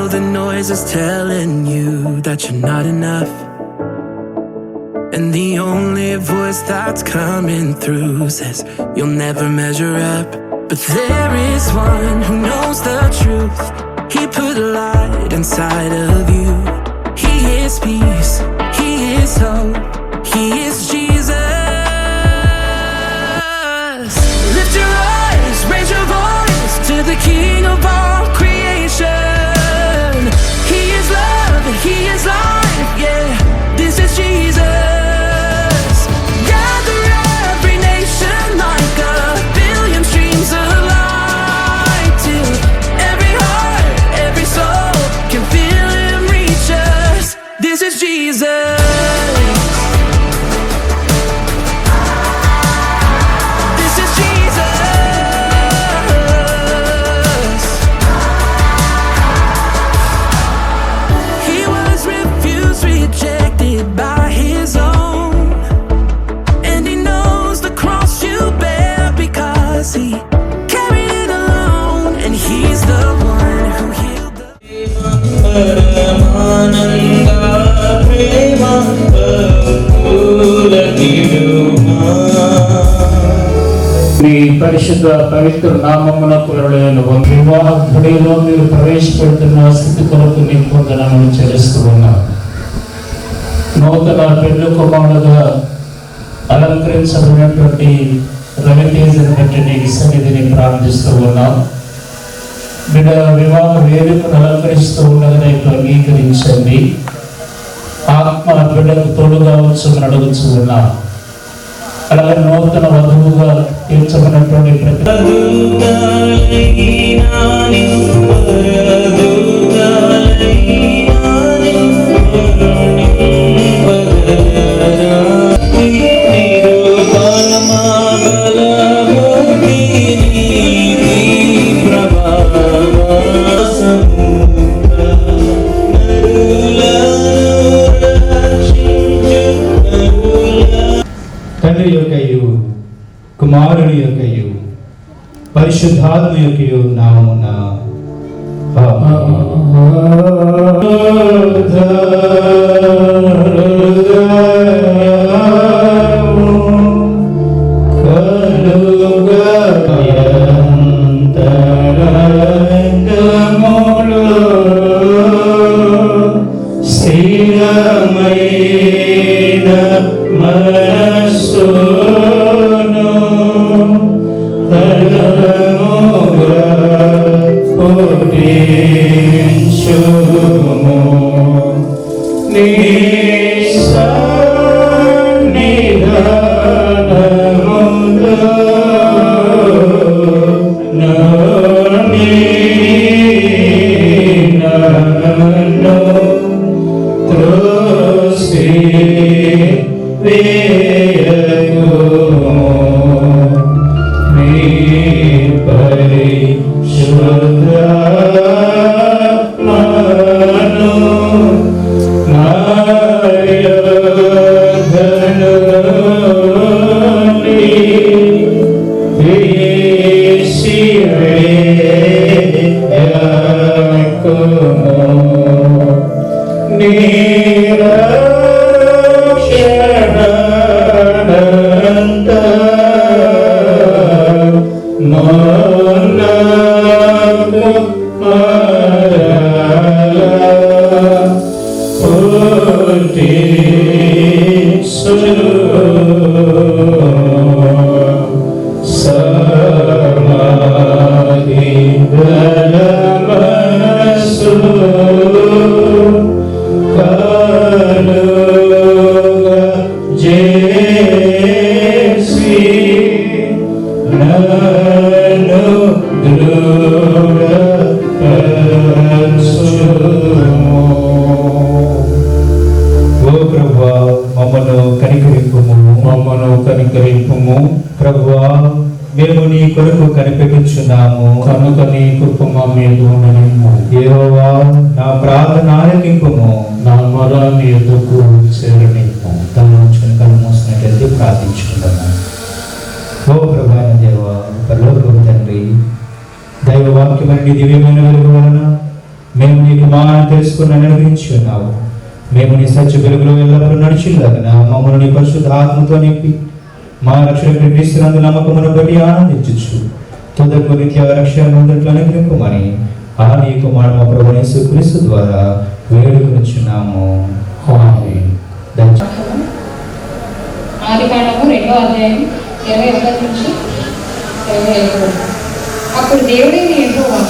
know the noise is telling you that you're not enough, and the only voice that's coming through says you'll never measure up. But there is one who knows the truth. He put light inside of you. He is peace, He is hope, He is Jesus. Lift your eyes, raise your voice to the King of all creation. He is love and He is life, yeah, this is Jesus. Gather every nation like a billion streams of light, till every heart, every soul can feel Him reach us. This is Jesus. పరిశుద్ధ పవిత్ర నామమునకు వివాహ గుడిలో మీరు ప్రవేశపెడుతున్న స్థితి కొరకు మీకు వందనములు చెల్లిస్తూ ఉన్నాం. నూతన పెళ్లి కుమారుడుగా అలంకరించబడినటువంటి రవితేజను బట్టి నీకు సన్నిధిని ప్రార్థిస్తూ ఉన్నాం. బిడ్డ వివాహ వేడుకను అలంకరిస్తూ ఉండగా నీకు అంగీకరించండి. ఆత్మ బిడ్డకు తోడుగా ఉంచమని అడుగుతూ ఉన్నాం. అలాగే నూతన వధువుగా తీర్చబడినటువంటి తండ్రి యొక్కయు కుమారుని యొక్కయు పరిశుద్ధాత్మ యొక్కయు నామమున కనికరింపుము. ప్రభువా, మేము నీ కొరకు కనిపెట్టుచున్నాము కనుక నీ కృప మా మీద ఉండనిమ్ము. యెహోవా, నా ప్రార్థన ఆలకింపుము, నా మొర నీ ఎదుకు చేరనిమ్ము. తలవంచుకొని కళ్ళు మూసినట్లయితే ప్రార్థించుకుంటున్నాను. ఓ ప్రభువైన దేవా, పరలోకపు తండ్రి, దైవవాక్యమైన దివ్యమైన వెలుగు వలన మేము నీకు ఆత్మ అని తెలుసుకుని అనుగ్రహించి ఉన్నావు. మేము నీ సత్య వెలుగులో ఎల్లప్పుడూ నడిచిల్లాగన మమ్మల్ని నీ పరిశుద్ధ ఆత్మతో నింపి మా రక్షణ క్రీస్తునందు నమ్మకమును బట్టి ఆనందించు తుదకు నిత్య రక్షణ ముందట్లు అనుగ్రహింపమని ఆ నీ కుమారుడు మా ప్రభువైన యేసుక్రీస్తు ద్వారా వేడుకొనుచున్నాము. ఆమేన్. ఆదికాండము 2వ అధ్యాయం 21 నుంచి 25 వరకు. అప్పుడు దేవుడైన యెహోవా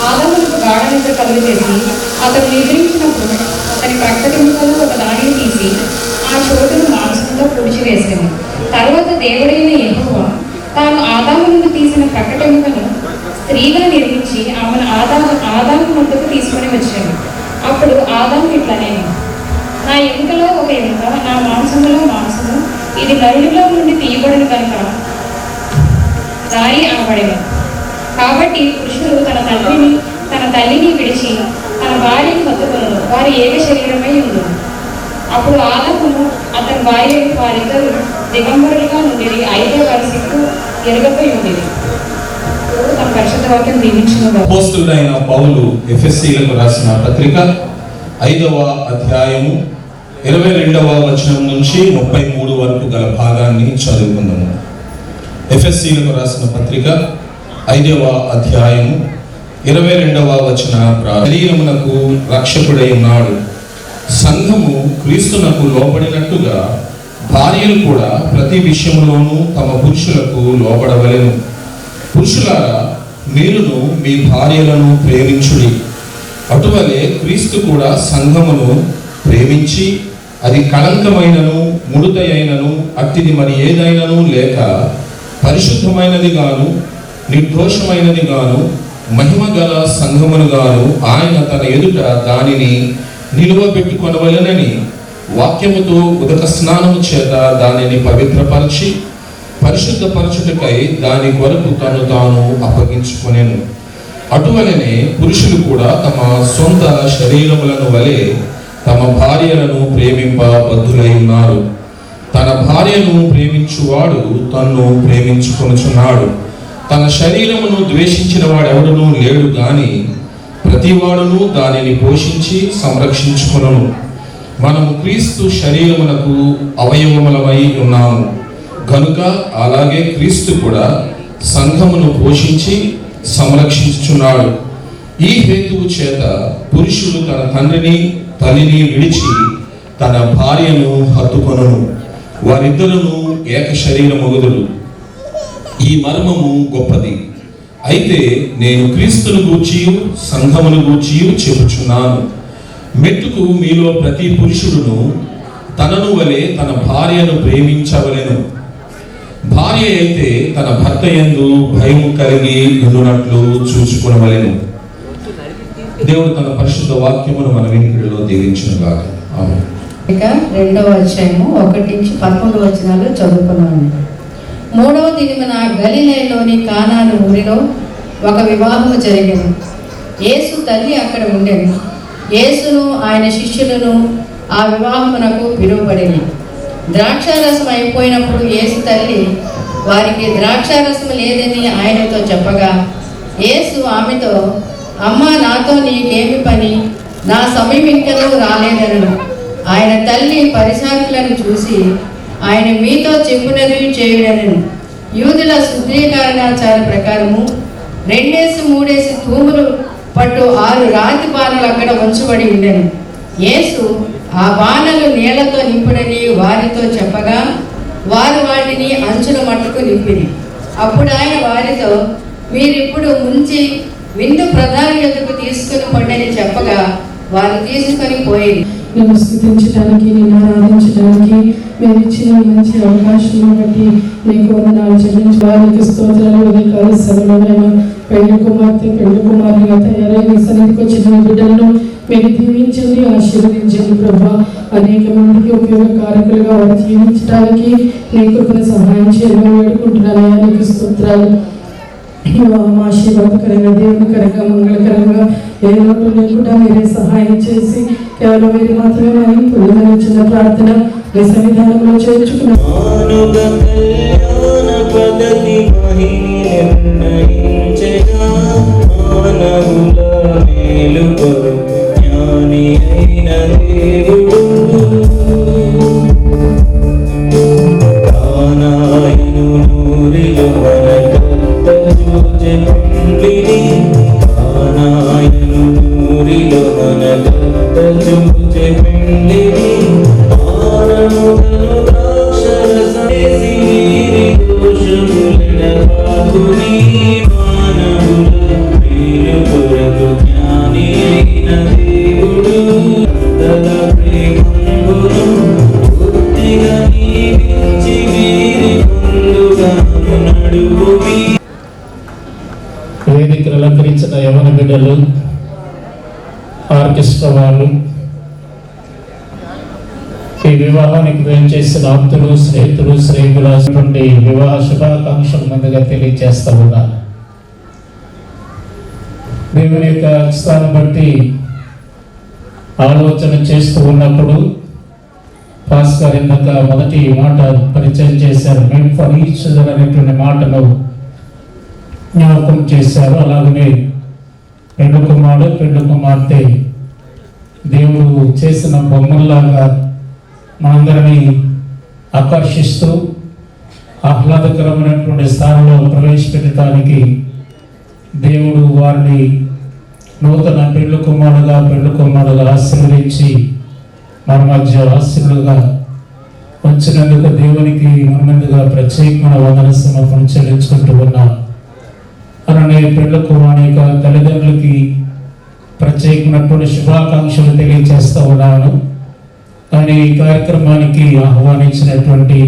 ఆదామునకు గాఢ నిద్ర కలుగజేసి అతడు నిద్రించినప్పుడు అతని పక్కటెముకలో ఒక దానిని తీసి ఆ చోటును మాంసంతో పొడిచివేసాను. తర్వాత దేవుడైన యెహోవా తాను ఆదాము నుండి తీసిన పక్కటెముకను స్త్రీగా నిర్మించి ఆమెను ఆదాము వద్దకు తీసుకొని వచ్చాను. అప్పుడు ఆదాము ఇట్లా నేను నా ఎముకలో ఒక ఎముక, నా మాంసములో మాంసము, ఇది నరునిలో నుండి తీయబడిన కనుక రాయి అనబడేను. కాబట్టి పురుషుడు తన తల్లిని విడిచి తన భార్యను హత్తుకొను, వారి ఏక శరీరమై ఉండు. అప్పుడు ఆదామును అతని భార్య వారిద్దరూ దిగంబరులుగా ఉండేది, అయితే వారి సిగ్గు ఎరుగపై ఉండేది. తన పరిశుద్ధ వాక్యం దీవించును. అపోస్తలుడైన పౌలు ఎఫెసీయులకు రాసిన పత్రిక 5వ అధ్యాయము 22వ వచనం నుంచి 33 వరకు గల భాగాన్ని చదువుకుందాము. ఎఫెసీయులకు రాసిన పత్రిక 5వ అధ్యాయము 22వ వచన శరీరమునకు రక్షకుడై ఉన్నాడు. సంఘము క్రీస్తునకు లోబడినట్టుగా భార్యలు కూడా ప్రతి విషయములోనూ తమ పురుషులకు లోబడవలెను. పురుషులారా, మీరును మీ భార్యలను ప్రేమించుడి. అటువలే క్రీస్తు కూడా సంఘమును ప్రేమించి అది కళంకమైనను ముడుతయైనను అట్టిది మరి ఏదైనను లేక పరిశుద్ధమైనది గాను నిర్దోషమైనది గాను మహిమ గల సంఘమును గాను ఆయన తన ఎదుట దానిని నిలువబెట్టుకొనవలెనని వాక్యముతో ఉదక స్నానము చేత దానిని పవిత్రపరచి పరిశుద్ధపరచుటకై దాని కొరకు తను తాను అప్పగించుకొనెను. అటువలనే పురుషులు కూడా తమ సొంత శరీరములను వలె తమ భార్యలను ప్రేమింప బద్ధులై ఉన్నారు. తన భార్యను ప్రేమించువాడు తన్ను ప్రేమించుకొనుచున్నాడు. తన శరీరమును ద్వేషించిన వాడెవడునూ లేడు గాని ప్రతివాడును దానిని పోషించి సంరక్షించుకొనును. మనము క్రీస్తు శరీరమునకు అవయవములమై ఉన్నాము కనుక అలాగే క్రీస్తు కూడా సంఘమును పోషించి సంరక్షించుచున్నాడు. ఈ హేతువు చేత పురుషుడు తన తండ్రిని తల్లిని విడిచి తన భార్యను హత్తుకొనును, వారిద్దరును ఏక శరీరమగుదురు. ఈ మర్మము గొప్పది. అయితే నేను క్రీస్తును గూర్చియు సంఘమును గూర్చియు చెప్పుచున్నాను. మెట్టుకు మీలో ప్రతి పురుషుడును తనను వలె తన భార్యను ప్రేమించవలెను. భార్య అయితే తన భర్త యందు భయం కలిగి ఉండునట్లు చూసుకొనవలెను. దేవుడు తన పరిశుద్ధ వాక్యమును మన వినికిడిలో దీవించునుగాక. ఆమేన్. ఇక 2వ అధ్యాయము 1 నుంచి 11 వచనాలు చదువుకున్నాను. 3వ దినమున గలిలయలోని కానాను ఊరిలో ఒక వివాహము జరిగెను. యేసు తల్లి అక్కడ ఉండెను. యేసును ఆయన శిష్యులను ఆ వివాహమునకు పిలువబడింది. ద్రాక్షారసం అయిపోయినప్పుడు యేసు తల్లి వారికి ద్రాక్షారసం లేదని ఆయనతో చెప్పగా యేసు ఆమెతో, అమ్మా, నాతో నీకేమి పని? నా సమయం ఇంకనూ రాలేదనను. ఆయన తల్లి పరిచారకులను చూసి ఆయన మీతో చెప్పునది చేయుడనను. యూదుల శుద్ధీకరణాచార ప్రకారము 2-3 తూములు పట్టు 6 రాతి బాణలు అక్కడ ఉంచబడి ఉండెను. యేసు ఆ బాణలు నీళ్లతో నింపుడని వారితో చెప్పగా వారు వాటిని అంచుల మట్టుకు నింపిరి. అప్పుడు ఆయన వారితో, మీరిప్పుడు ముంచి విందు ప్రధాన ఎదుకు తీసుకుని పండని చెప్పగా వారు తీసుకొని పోయి నేను స్థుతించడానికి, నేను ఆరాధించడానికి మీరు ఇచ్చిన మంచి అవకాశం బట్టి నీకు వందనాలు చెల్లించి వారికి స్తోత్రాలు. ఉదయకాల సభలోనైనా పెళ్లి కుమారులుగా తయారై నీ సన్నిధికి వచ్చిన బిడ్డలను మీరు దీవించండి, ఆశీర్వదించండి ప్రభా. అనేక మందికి ఉపయోగకారకులుగా వారు జీవించడానికి నీ కృపను సహాయం చేయమని వేడుకుంటున్నాను. నీకు స్తోత్రాలు. ఆశీర్వాదకరంగా, దేవునికరంగా, మంగళకరంగా ఏ లోటు లేకుండా మీరే సహాయం చేసి కేవలం మీరు మాత్రమే మనం పొందమని చిన్న ప్రార్థన మీ సన్నిధానంలో చేర్చుకున్నాం. మానవుల మేలు కొరకు అయిన దేవుడు కానాయను నూరిలో మనకత్త చూచె పెండ్లిని కానాయను నూరిలో మనకత్త చూచె పెండ్లిని ఆనముగను ద్రాక్షరసమేసి వీరి దోషములెన బాగుని మానవుల మేలు కొరకు జ్ఞాని అయిన దేవుడు అంతగా ప్రేమంబును పూర్తిగా నీవించి వీరి ముందుగా నడువుమి. వేదికలు అలంకరించిన యవన బిడ్డలు, ఆర్కెస్ట్రా వాళ్ళు, ఈ వివాహానికి వేం చేసిన ఆప్తులు, స్నేహితులు, శ్రేయులటువంటి వివాహ శుభాకాంక్షలు ముందుగా తెలియజేస్తా ఉన్నారు. దేవుని యొక్క ఇష్టాన్ని బట్టి ఆలోచన చేస్తూ ఉన్నప్పుడు భాస్కర్ ఇందాక మొదటి మాట పరిచయం చేశారు. మేడ్ ఫర్ ఈచ్ అదర్ అనేటువంటి మాటను జ్ఞాపకం చేశారు. అలాగనే పెండు కుమారుడు, పెండు కుమార్తె దేవుడు చేసిన బొమ్మల్లాగా మనందరినీ ఆకర్షిస్తూ ఆహ్లాదకరమైనటువంటి స్థానంలో ప్రవేశపెట్టడానికి దేవుడు వారిని నూతన పెండు కుమారుడుగా ఆశీర్వదించి మన మధ్య ఆశీర్లుగా వచ్చినందుకు దేవునికి మనమందుగా ప్రత్యేకమైన వందన సమర్పణ చెల్లించుకుంటూ ఉన్నాం. అలానే పెండు కుమారుని యొక్క తల్లిదండ్రులకి ప్రత్యేకమైనటువంటి శుభాకాంక్షలు తెలియజేస్తూ ఉన్నాను. కానీ ఈ కార్యక్రమానికి ఆహ్వానించినటువంటి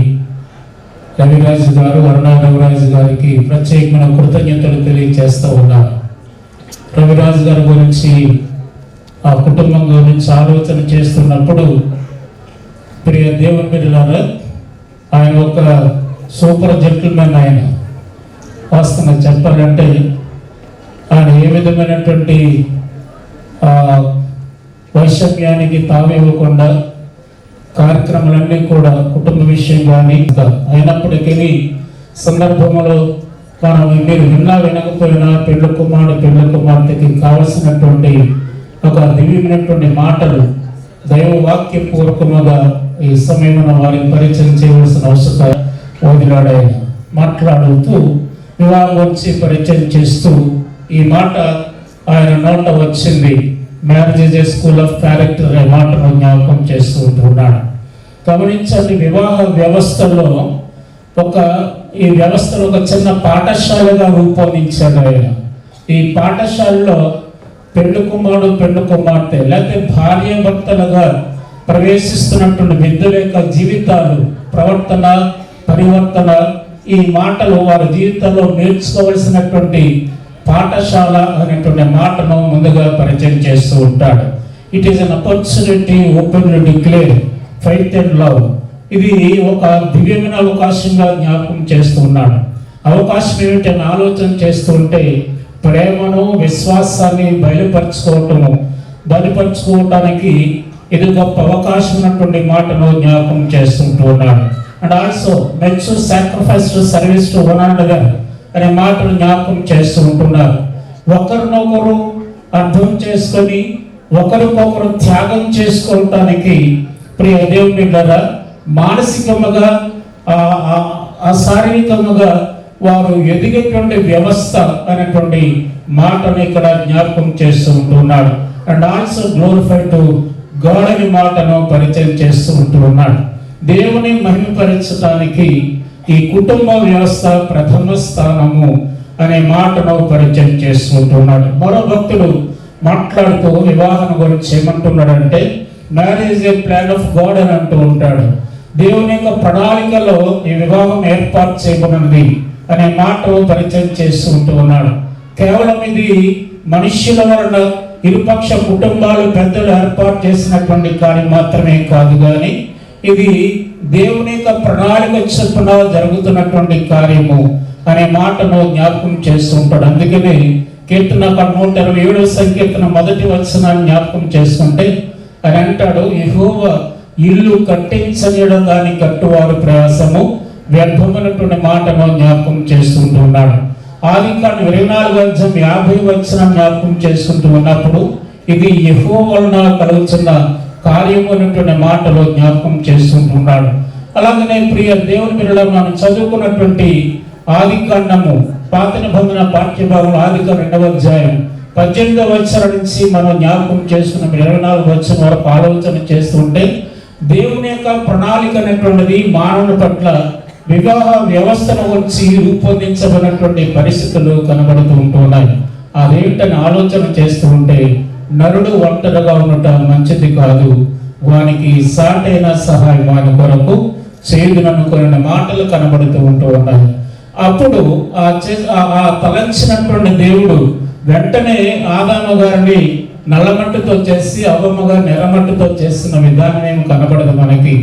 రవిరాజు గారు, అరుణా రవిరాజు గారికి ప్రత్యేకమైన కృతజ్ఞతలు తెలియజేస్తూ ఉన్నారు. రవిరాజు గారి గురించి, ఆ కుటుంబం గురించి ఆలోచన చేస్తున్నప్పుడు ప్రియ దేవుని బిడ్డలారా, ఆయన ఒక సూపర్ జెంటిల్మెన్. ఆయన వాస్తవంగా చెప్పాలంటే ఆయన ఏ విధమైనటువంటి వైషమ్యానికి తావివ్వకుండా కార్యక్రమాలన్నీ కూడా కుటుంబ విషయం కానీ అయినప్పటికీ సందర్భంలో మనం మీరు విన్నా వినకపోయినా పెళ్లి కుమార్తెకి కావలసినటువంటి ఒక దివ్యమైనటువంటి మాటలు దైవ వాక్య పూర్వకముగా ఈ సమయంలో వారికి పరిచయం చేయవలసిన అవసరం వదిలాడు. ఆయన మాట్లాడుతూ వివాహం వచ్చి పరిచయం చేస్తూ ఈ మాట ఆయన నోట వచ్చింది. Marriage is a school of character అనే మాటను జ్ఞాపకం చేస్తూ ఉంటున్నాడు. గమనించండి, వివాహ వ్యవస్థలో ఈ వ్యవస్థలో ఒక చిన్న పాఠశాలగా రూపొందించాడు ఆయన. ఈ పాఠశాలలో పెండు కుమారుడు, పెండు కుమార్తె లేకపోతే భార్య భర్తలుగా ప్రవేశిస్తున్నటువంటి విద్యుల యొక్క జీవితాలు, ప్రవర్తన, పరివర్తన, ఈ మాటలు వారి జీవితంలో నేర్చుకోవలసినటువంటి పాఠశాల అనేటువంటి మాటను ముందుగా పరిచయం చేస్తూ ఉంటాడు. It is an opportunity open to declare faith and love. ఇది ఒక దివ్యమైన అవకాశంగా జ్ఞాపకం చేస్తూ ఉన్నాడు. అవకాశం ఏమిటని ఆలోచన చేస్తూ ఉంటే ప్రేమను, విశ్వాసాన్ని బయలుపరచుకోవటానికి ఇది గొప్ప అవకాశం ఉన్నటువంటి మాటను జ్ఞాపకం చేస్తుంటూ ఉన్నాడు. And also much sacrifice to service to one another అనే మాటలు జ్ఞాపకం చేస్తూ ఉంటున్నారు. ఒకరినొకరు అర్థం చేసుకొని ఒకరికొకరు త్యాగం చేసుకోవటానికి ప్రియ దేవుని బిడ్డలారా, మానసికముగా శారీరకముగా వారు ఎదిగేటువంటి వ్యవస్థ అనేటువంటి మాటను ఇక్కడ జ్ఞాపకం చేస్తూ ఉంటున్నాడు. And also glorify to God అనే మాటను పరిచయం చేస్తూ ఉంటున్నాడు. దేవుని మహిమపరచడానికి ఈ కుటుంబ వ్యవస్థ ప్రథమ స్థానము అనే మాటను పరిచయం చేస్తుంటున్నాడు. మరో భక్తుడు మాట్లాడుతూ వివాహం గురించి ఏమంటున్నాడంటే, marriage A plan of God అని అంటూ ఉంటాడు. దేవుని యొక్క ప్రణాళికలో ఈ వివాహం ఏర్పాటు చేయబడినది అనే మాటను పరిచయం చేస్తూ ఉన్నాడు. కేవలం ఇది మనుష్యుల వలన ఇరుపక్ష కుటుంబాలు పెద్దలు ఏర్పాటు చేసినటువంటి కార్యం మాత్రమే కాదు, కానీ ఇది దేవుని యొక్క ప్రణాళిక చొప్పున జరుగుతున్నటువంటి కార్యము అనే మాటను జ్ఞాపకం చేస్తూ ఉంటాడు. అందుకని కీర్తన 127వ సంకీర్తన 1వ వచనాన్ని జ్ఞాపకం చేసుకుంటే అని అంటాడు, యెహోవా ఇల్లు కట్టించనియడం దాన్ని కట్టువారు ప్రయాసము వ్యర్థమైనటువంటి మాటను జ్ఞాపకం చేసుకుంటూ ఉన్నాడు. ఆదికాండం 24వ అధ్యాయం 50వ వచనం జ్ఞాపకం చేసుకుంటూ ఉన్నప్పుడు ఇది యెహోవా వలన కలుగుతున్న కార్యము అనేటువంటి మాటలో జ్ఞాపకం చేస్తుంటున్నాడు. అలాగనే ప్రియ దేవుని బిడ్డలు, మనం చదువుకున్నటువంటి ఆదికాండము పాత నిబంధన పాఠ్యభాగం ఆదికాండం 2వ అధ్యాయం 18వ వచనం నుంచి మనం జ్ఞాపకం చేసుకున్న 24వ వచనం వరకు ఆలోచన చేస్తుంటే దేవుని యొక్క ప్రణాళిక అనేటువంటిది మానవుని పట్ల వివాహ వ్యవస్థను వచ్చి రూపొందించబడినటువంటి పరిస్థితులు కనబడుతూ ఉంటున్నాయి. అదేంటని ఆలోచన చేస్తూ ఉంటే నరుడు ఒంటరిగా ఉండటం మంచిది కాదు, వానికి సాటైన సహాయం వాని కొరకు చేయుననుకున్న మాటలు కనబడుతూ ఉంటూ ఉన్నాయి. అప్పుడు ఆ తలంచినటువంటి దేవుడు వెంటనే ఆదాము గారిని నల్లమట్టితో చేసి అవ్వమ్మ గారిని ఎర్రమట్టితో చేస్తున్న విధానం ఏమి కనబడదు మనకి.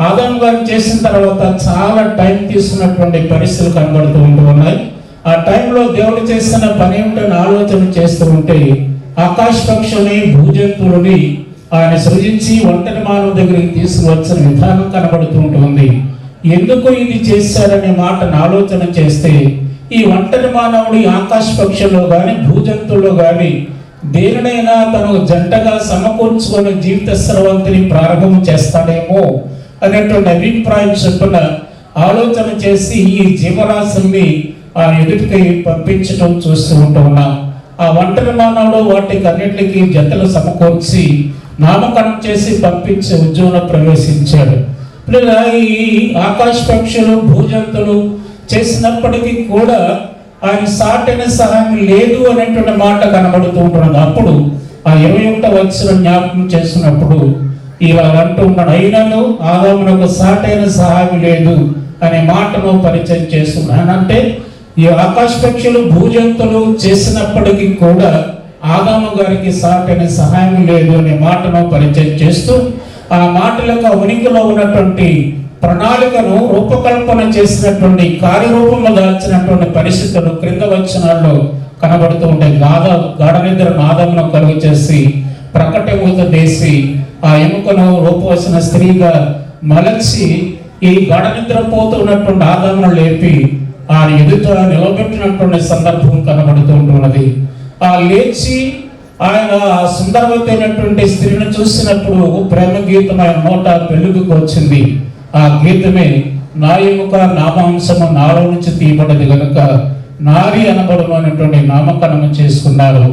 ఆదాము గారిని చేసిన తర్వాత చాలా టైం తీసుకున్నటువంటి పరిస్థితులు కనబడుతూ ఉంటూ ఉన్నాయి. ఆ టైంలో దేవుడు చేస్తున్న పని ఏమిటని ఆలోచన చేస్తూ ఉంటే ఆకాశ పక్షుని భూజంతువుని ఆయన సృజించి ఒంటరి మానవ దగ్గరికి తీసుకువచ్చిన విధానం కనబడుతూ ఉంటుంది. ఎందుకు ఇది చేశారనే మాటను ఆలోచన చేస్తే ఈ ఒంటరి మానవుడి ఆకాశ పక్షుల్లో కానీ భూజంతువుల్లో కానీ దేనినైనా తను జంటగా సమకూర్చుకొని జీవిత స్రవంతిని ప్రారంభం చేస్తాడేమో అనేటువంటి అభిప్రాయం చొప్పున ఆలోచన చేసి ఈ జీవరాశుల్ని ఆ ఎదుటికి పంపించడం చూస్తూ ఉంటున్నాం. ఆ ఒంటరి మానవుడు వాటికి అన్నింటికి జతలు సమకూర్చి నామకరణం చేసి పంపించి ఉద్యోగంలో ప్రవేశించాడు. ఈ ఆకాశ పక్షులు భూజంతులు చేసినప్పటికీ కూడా ఆయన సాటైన సహాయం లేదు అనేటువంటి మాట కనబడుతూ ఉంటున్నది. అప్పుడు ఆ 21వ వచనం జ్ఞాపకం చేసినప్పుడు ఇలా అంటూ ఉన్నాడు, అయినను ఆదామునకు సాటైన సహాయం లేదు అనే మాటను పరిచయం చేస్తున్నాను. అంటే ఈ ఆకాశ పక్షులు భూజంతులు చేసినప్పటికీ కూడా ఆదాము గారికి సాటైన సహాయం లేదు అనే మాటను పరిచయం చేస్తూ ఆ మాటలకు ఉనికిలో ఉన్నటువంటి ప్రణాళికను రూపకల్పన చేసినటువంటి కార్యరూపంలో దాల్చినటువంటి పరిస్థితులు క్రింద వచనాల్లో కనబడుతూ ఉంటాయి. గాఢ నిద్ర ఆదామును కలుగు చేసి ప్రకటమూత దేశి ఆ ఎముకను రూపవసిన స్త్రీగా మలచి ఈ గాఢ నిద్ర పోతున్నటువంటి ఆదామును లేపి ఆ ఎదుట నిలబెట్టినటువంటి సందర్భం కనబడుతూ ఉంటున్నది. ఆ లేచి ఆయన ఆ సుందరవతైనటువంటి స్త్రీని చూసినప్పుడు ప్రేమ గీతం ఆయన నోట వెలుగుకు వచ్చింది. ఆ గీతమే నా ఎముక నామాంశము నాలో నుంచి తీయబడది కనుక నారి అనబడును అనేటువంటి నామకరణం చేసుకున్నారు.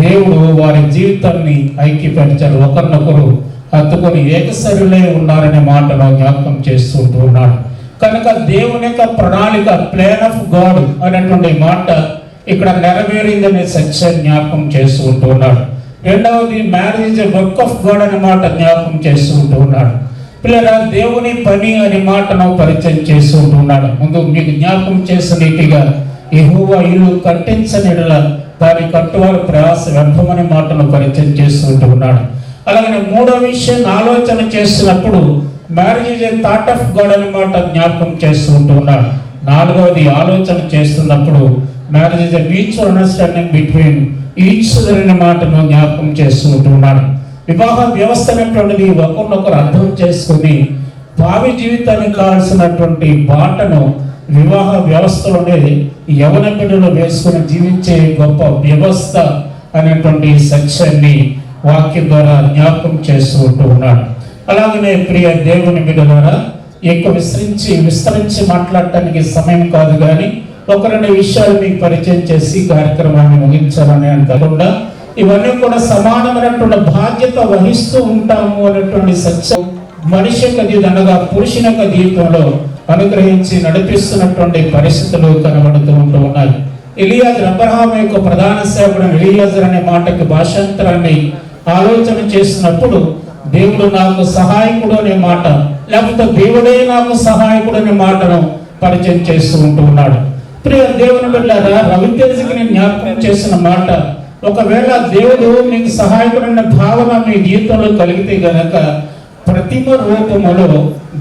దేవుడు వారి జీవితాన్ని ఐక్యపరిచారు, ఒకరినొకరు హత్తుకొని ఏకసరిలే ఉన్నారనే మాటను జ్ఞాపకం చేస్తూ ఉన్నాడు. కనుక దేవుని యొక్క ప్రణాళిక ప్లాన్ ఆఫ్ గాడ్ అనేటువంటి మాట ఇక్కడ నెరవేరిందనే సత్యాన్ని జ్ఞాపకం చేస్తూ ఉన్నాడు. రెండవది మ్యారేజ్ వర్క్ ఆఫ్ గాడ్ అనే మాట జ్ఞాపకం చేస్తూ ఉన్నాడు. పిల్లరా, దేవుని పని అనే మాటను పరిచయం చేస్తూ ఉన్నాడు. ముందు మీకు జ్ఞాపకం చేసినట్టుగా యెహోవా ఇల్లు కట్టించనిడల దాని కట్టువారు ప్రయాస వ్యర్థమనే మాటను పరిచయం చేస్తూ ఉన్నాడు. అలాగే మూడో విషయం ఆలోచన చేస్తున్నప్పుడు marriage a thought of God అనే మాట జ్ఞాపకం చేస్తూ ఉన్నాడు. నాలుగవది ఆలోచన చేస్తున్నప్పుడు మ్యారేజ్ ఏ మ్యూచువల్ అండర్స్టాండింగ్ బిట్వీన్ ఈచ్ అనే మాటను జ్ఞాపకం చేస్తూ ఉన్నాడు. వివాహ వ్యవస్థ అనేటువంటిది ఒకరినొకరు అర్థం చేసుకుని భావి జీవితానికి కావాల్సినటువంటి బాటను వివాహ వ్యవస్థలోనే యవన బిడ్డలు వేసుకుని జీవించే గొప్ప వ్యవస్థ అనేటువంటి సత్యాన్ని వాక్యం ద్వారా జ్ఞాపకం చేస్తూ ఉన్నాడు. అలాగనే ప్రియ దేవుని బిడ్డలారా, ఎక్కువ విస్తరించి మాట్లాడటానికి సమయం కాదు, కానీ ఒక రెండు విషయాలు మీకు పరిచయం చేసి కార్యక్రమాన్ని ముగించాలని అనుకోకుండా ఇవన్నీ కూడా సమానమైనటువంటి బాధ్యత వహిస్తూ ఉంటాము అనేటువంటి సత్యం మనిషి యొక్క అనగా పురుషుని యొక్క జీవితంలో అనుగ్రహించి నడిపిస్తున్నటువంటి పరిస్థితులు కనబడుతూ ఉన్నాయి. ఎలియాజర్, అబ్రహాము యొక్క ప్రధాన సేవకుడు ఎలియాజర్ అనే మాటకి భాషాంతరాన్ని ఆలోచన చేసినప్పుడు దేవుడు నాకు సహాయకుడు అనే మాట, లేకపోతే దేవుడే నాకు సహాయకుడు అనే మాటను పరిచయం చేస్తూ ఉన్నాడు. ప్రియ దేవుని బిడ్డలారా, రవితేజకి నేను జ్ఞాపకం చేసిన మాట, ఒకవేళ దేవుడు మీకు సహాయకుడైన భావన మీ జీవితంలో కలిగితే గనక ప్రతిమ రూపములో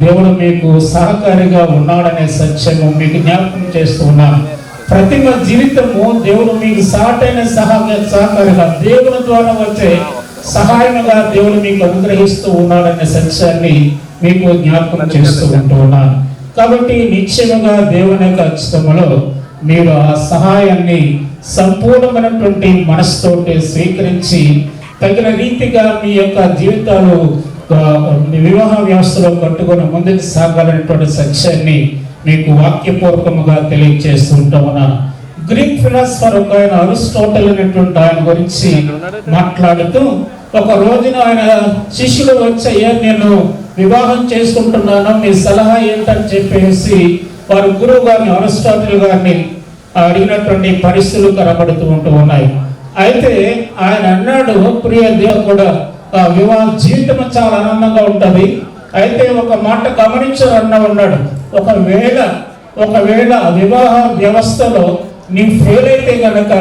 దేవుడు మీకు సహకారిగా ఉన్నాడనే సత్యము మీకు జ్ఞాపకం చేస్తూ ఉన్నాను. ప్రతిమ జీవితము దేవుడు మీకు సాటైన సహకారిగా దేవుని ద్వారా వచ్చే సహాయముగా దేవుడు మీకు అనుగ్రహిస్తూ ఉన్నాడనే సత్యాన్ని మీకు జ్ఞాపకం చేస్తూ ఉన్నాను. కాబట్టి నిశ్చయముగా దేవుని యొక్క చిత్తములో మీరు ఆ సహాయాన్ని సంపూర్ణమైనటువంటి మనసుతోటి స్వీకరించి తగిన రీతిగా మీ యొక్క జీవితాలు మీ వివాహ వ్యవస్థలో కట్టుకొని ముందుకు సాగాలనేటువంటి సత్యాన్ని మీకు వాక్యపూర్వకముగా తెలియజేస్తూ ఉంటామన్నాను. గ్రీక్ ఫిలాసఫర్ ఒక ఆయన అరిస్టాటిల్ అనేటువంటి ఆయన గురించి మాట్లాడుతూ ఒక రోజున ఆయన శిష్యులు వచ్చాయా నేను వివాహం చేసుకుంటున్నాను మీ సలహా ఏంటని చెప్పేసి వారు గురువు గారిని అరిస్టాటిల్ గారిని అడిగినటువంటి పరిస్థితులు కనబడుతూ ఉంటూ ఉన్నాయి. అయితే ఆయన అన్నాడు, ప్రియ దేవుడు కూడా వివాహ జీవితం చాలా ఆనందంగా ఉంటుంది. అయితే ఒక మాట గమనించారన్న ఉన్నాడు, ఒకవేళ వివాహ వ్యవస్థలో నీ ఫెయిల్ అయితే గనక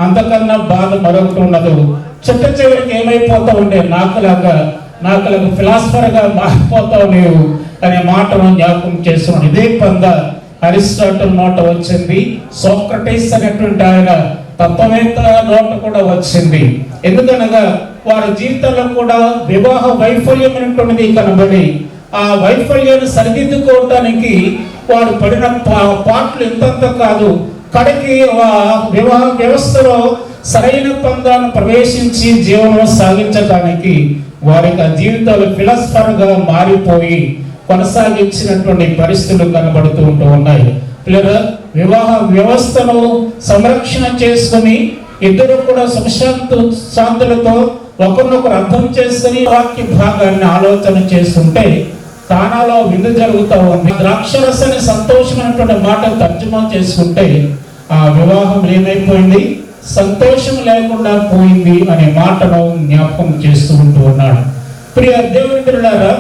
అంతకన్నా బాధ మరొకటి ఉండదు. చివరికి ఏమైపోతా ఉండే నాకులాగా ఫిలాసఫర్ గా మారిపోతావు నీవు అనే మాటను జ్ఞాపకం చేస్తున్నాడు. ఇదే పంద అరిస్టాటిల్ నోట వచ్చింది, సోక్రటీస్ అనేటువంటి ఆయన తత్వవేత్త నోట కూడా వచ్చింది. ఎందుకనగా వారి జీవితంలో కూడా వివాహ వైఫల్యం అనేటువంటిది కనబడి ఆ వైఫల్యాన్ని సరిదిద్దుకోవటానికి వారు పడిన పాటలు ఎంతంత కాదు, కడికి వివాహ వ్యవస్థలో సరైన పందాన్ని ప్రవేశించి జీవనం సాగించడానికి వారి జీవితాలు ఫిలాసఫర్ గా మారిపోయి కొనసాగించినటువంటి పరిస్థితులు కనబడుతూ ఉంటూ ఉన్నాయి. వివాహ వ్యవస్థను సంరక్షణ చేసుకుని ఇద్దరు కూడా శాంతులతో ఒకరినొకరు అర్థం చేసుకుని వాక్య భాగాన్ని ఆలోచన చేస్తుంటే కానాలో విందు జరుగుతూ ఉంది. ద్రాక్షరసాన్ని సంతోషమైనటువంటి మాట తర్జుమా చేసుకుంటే ఆ వివాహం ఏమైపోయింది, సంతోషం లేకుండా పోయింది అనే మాటను జ్ఞాపకం చేస్తూ ఉంటూ ఉన్నాడు. ప్రియ దేవుని పిల్లలారా,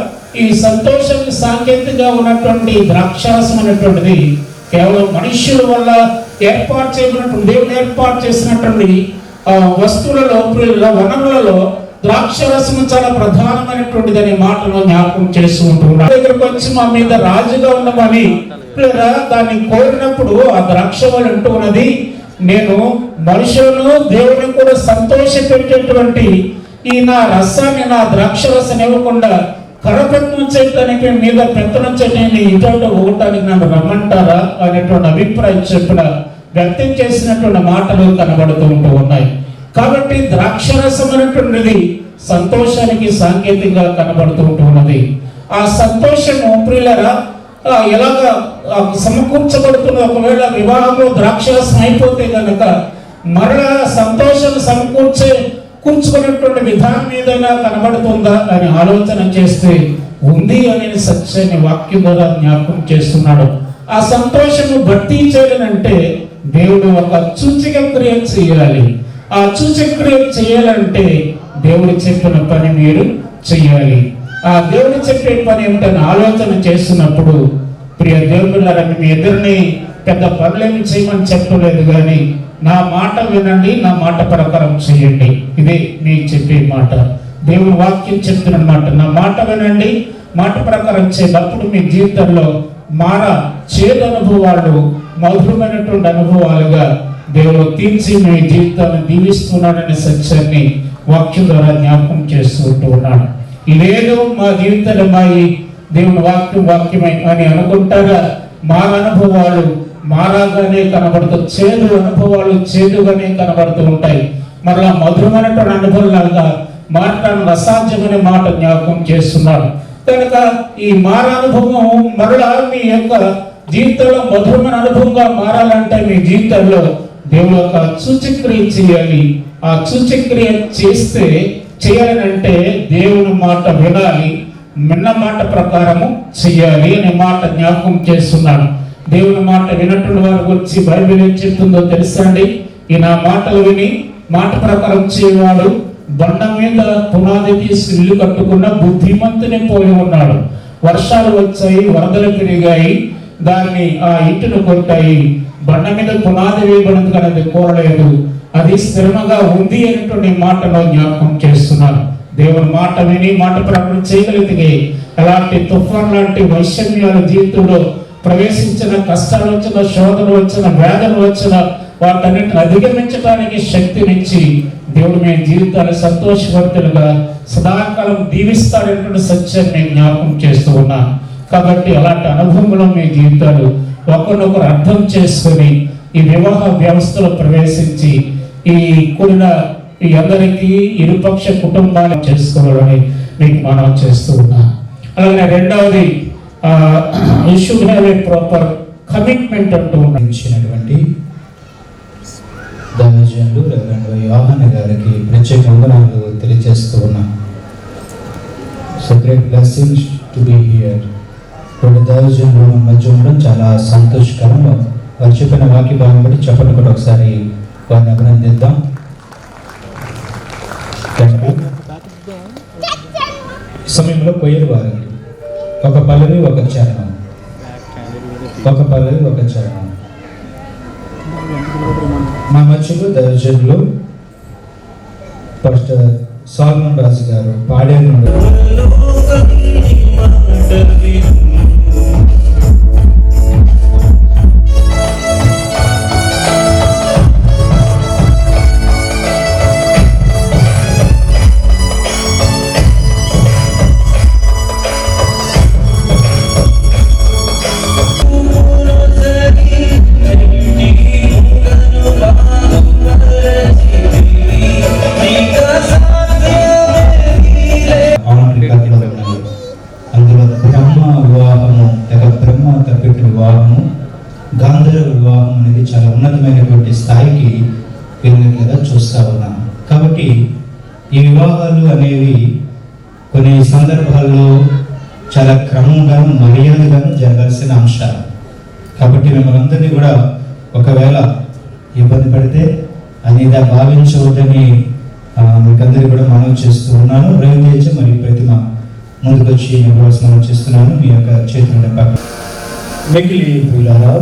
ఈ సంతోషం సాంకేతికంగా ఉన్నటువంటి ద్రాక్షరసం అనేటువంటిది కేవలం మనుష్యుల వల్ల ఏర్పాటు చేయబడినటువంటి దేవుడు ఏర్పాటు చేసినటువంటి వస్తువులలో వనరులలో ద్రాక్షరసం చాలా ప్రధానమైనటువంటిది అనే మాటను జ్ఞాపకం చేస్తూ ఉంటున్నాడు. దగ్గరకు వచ్చి మా మీద రాజుగా ఉండమని దాన్ని కోరినప్పుడు ఆ ద్రాక్ష వాళ్ళు అంటూ ఉన్నది, నేను మనుషులను దేవుని కూడా సంతోష పెట్టేటువంటి ఈ నా రసాన్ని నా ద్రాక్షరసం ఇవ్వకుండా కరపెత్తనం చేయటానికి మీద పెత్తనం చేయడానికి ఇటువంటి ఒకటానికి నన్ను రమ్మంటారా అనేటువంటి అభిప్రాయం చెప్పిన వ్యక్తం చేసినటువంటి మాటలు కనబడుతూ ఉంటూ ఉన్నాయి. కాబట్టి ద్రాక్షరసం అనేటువంటిది సంతోషానికి సాంకేతికంగా కనబడుతూ ఉంటూ ఉన్నది. ఆ సంతోషము ప్రియులరా ఎలాగా సమకూర్చబడుతున్న ఒకవేళ వివాహంలో ద్రాక్షరసం అయిపోతే కనుక మరలా సంతోషాన్ని కూర్చుకున్నటువంటి విధానం ఏదైనా కనబడుతుందా అని ఆలోచన చేస్తే ఉంది అనే సత్యాన్ని వాక్యం ద్వారా జ్ఞాపకం చేస్తున్నాడు. ఆ సంతోషము భర్తీ చేయాలంటే దేవుడు ఒక సూచక క్రియ చేయాలి. ఆ సూచక క్రియ చేయాలంటే దేవుడు చెప్పిన పని మీరు చెయ్యాలి. ఆ దేవుడు చెప్పే పని ఏమిటని ఆలోచన చేస్తున్నప్పుడు ప్రియ దేవుళ్ళని మీ ఎదురుని పెద్ద పనులేమి చేయమని చెప్పలేదు, కానీ నా మాట వినండి, నా మాట ప్రకారం చేయండి. ఇదే నేను చెప్పే మాట. దేవుని వాక్యం చెప్తున్న మాట. నా మాట వినండి, మాట ప్రకారం చేసినప్పుడు మీ జీవితంలో చేదు అనుభవాలు మధురమైనటువంటి అనుభవాలుగా దేవుడు తీర్చి మీ జీవితాన్ని దీవిస్తున్నాడనే సత్యాన్ని వాక్యం ద్వారా జ్ఞాపకం చేస్తూ ఉన్నాడు. ఇదేదో మా జీవితంలో మా ఈ దేవుని వాక్యమై అని అనుకుంటారా? అనుభవాలు మారాగానే కనబడుతూ చేదు అనుభవాలు చేదుగానే కనబడుతూ ఉంటాయి. మరలా మధురమైనటువంటి అనుభవంలాగా మారటానికి అసాధ్యమైన మాట జ్ఞాపకం చేస్తున్నాడు. కనుక ఈ అనుభవం మరలా మీ యొక్క జీవితంలో మధురమైన అనుభవంగా మారాలంటే మీ జీవితంలో దేవుడు యొక్క సూచక్రియ చేయాలి. ఆ సూచక్రియ చేయాలంటే దేవుని మాట వినాలి, విన్న మాట ప్రకారము చేయాలి అనే మాట జ్ఞాపకం చేస్తున్నాడు. దేవుని మాట వినటువంటి వారి గురించి బైబిల్ ఏం చెప్తుందో తెలుసండి. ఈ నా మాటలు విని మాట ప్రకారం చేయవాడు బండ మీద పునాది తీసి ఇల్లు కట్టుకున్న బుద్ధిమంతుని పోయి ఉన్నాడు. వర్షాలు వచ్చాయి, వరదలు పెరిగాయి, దాన్ని ఆ ఇంటిని కొట్టాయి. బండ మీద పునాది వేయబడింది కానీ అది కోరలేదు, అది స్థిరంగా ఉంది అనేటువంటి మాటలో జ్ఞాపకం చేస్తున్నాను. దేవుని మాట విని మాట ప్రకారం చేయగలిగితే ఎలాంటి తుఫాన్ లాంటి వైషమ్యాల జీవితంలో ప్రవేశించిన కష్టాలు వచ్చిన, శోధనలు వచ్చిన, వేదనలు వచ్చిన వాటన్నిటిని అధిగమించడానికి శక్తినిచ్చి దేవుడు మీ జీవితాన్ని సంతోషవర్తులుగా సదాకాలం దీవిస్తాడనేటువంటి సత్యాన్ని నేను జ్ఞాపకం చేస్తూ ఉన్నాను. కాబట్టి అలాంటి అనుభవంలో మీ జీవితాలు ఒకరినొకరు అర్థం చేసుకొని ఈ వివాహ వ్యవస్థలో ప్రవేశించి ఈ కూడిన ఈ అందరికీ ఇరుపక్ష కుటుంబాలు చేసుకోవాలని మీకు మనం చేస్తూ ఉన్నాం. అలాగే రెండవది you should have a proper commitment అంటూ ఇచ్చినటువంటి దైవజనులు రెవరెండ్ యోహాన్ గారికి ప్రత్యేక వందనాలు తెలియజేస్తూ ఉన్నాం. So great blessings to be here. రెండు దైవజనులు మన మధ్య ఉండడం చాలా సంతోషకరం. వారు చెప్పిన వాక్య భాగం బట్టి చెప్పండి కూడా ఒకసారి వారిని అభినందిద్దాం. ఈ సమయంలో కొయ్యలు వారు ఒక పల్లవి ఒక చరణం, ఒక పల్లవి ఒక చరణం. మా మధ్యలో దైవజనులు పాస్టర్ సాల్మన్ రాజు గారు పాడేరు అందులో బ్రహ్మ వివాహము లేక బ్రహ్మ తప్పెట్టు వివాహము, గాంధర్వ వివాహం అనేది చాలా ఉన్నతమైనటువంటి స్థాయికి వెళ్ళినట్లుగా చూస్తూ ఉన్నాం. కాబట్టి ఈ వివాహాలు అనేవి కొన్ని సందర్భాల్లో చాలా క్రమంగాను మర్యాదగాను జరగాల్సిన అంశాలు. కాబట్టి మిమ్మల్ని అందరినీ కూడా ఒకవేళ ఇబ్బంది పడితే అనేది భావించవద్దని మీకందరికీ కూడా మనవి చేస్తూ ఉన్నాను. రవితేజ మరియు ప్రతిమ ముందుకొచ్చి నేను చేస్తున్నాను. మీ యొక్క చేతులను మిగిలి ప్రియులారా,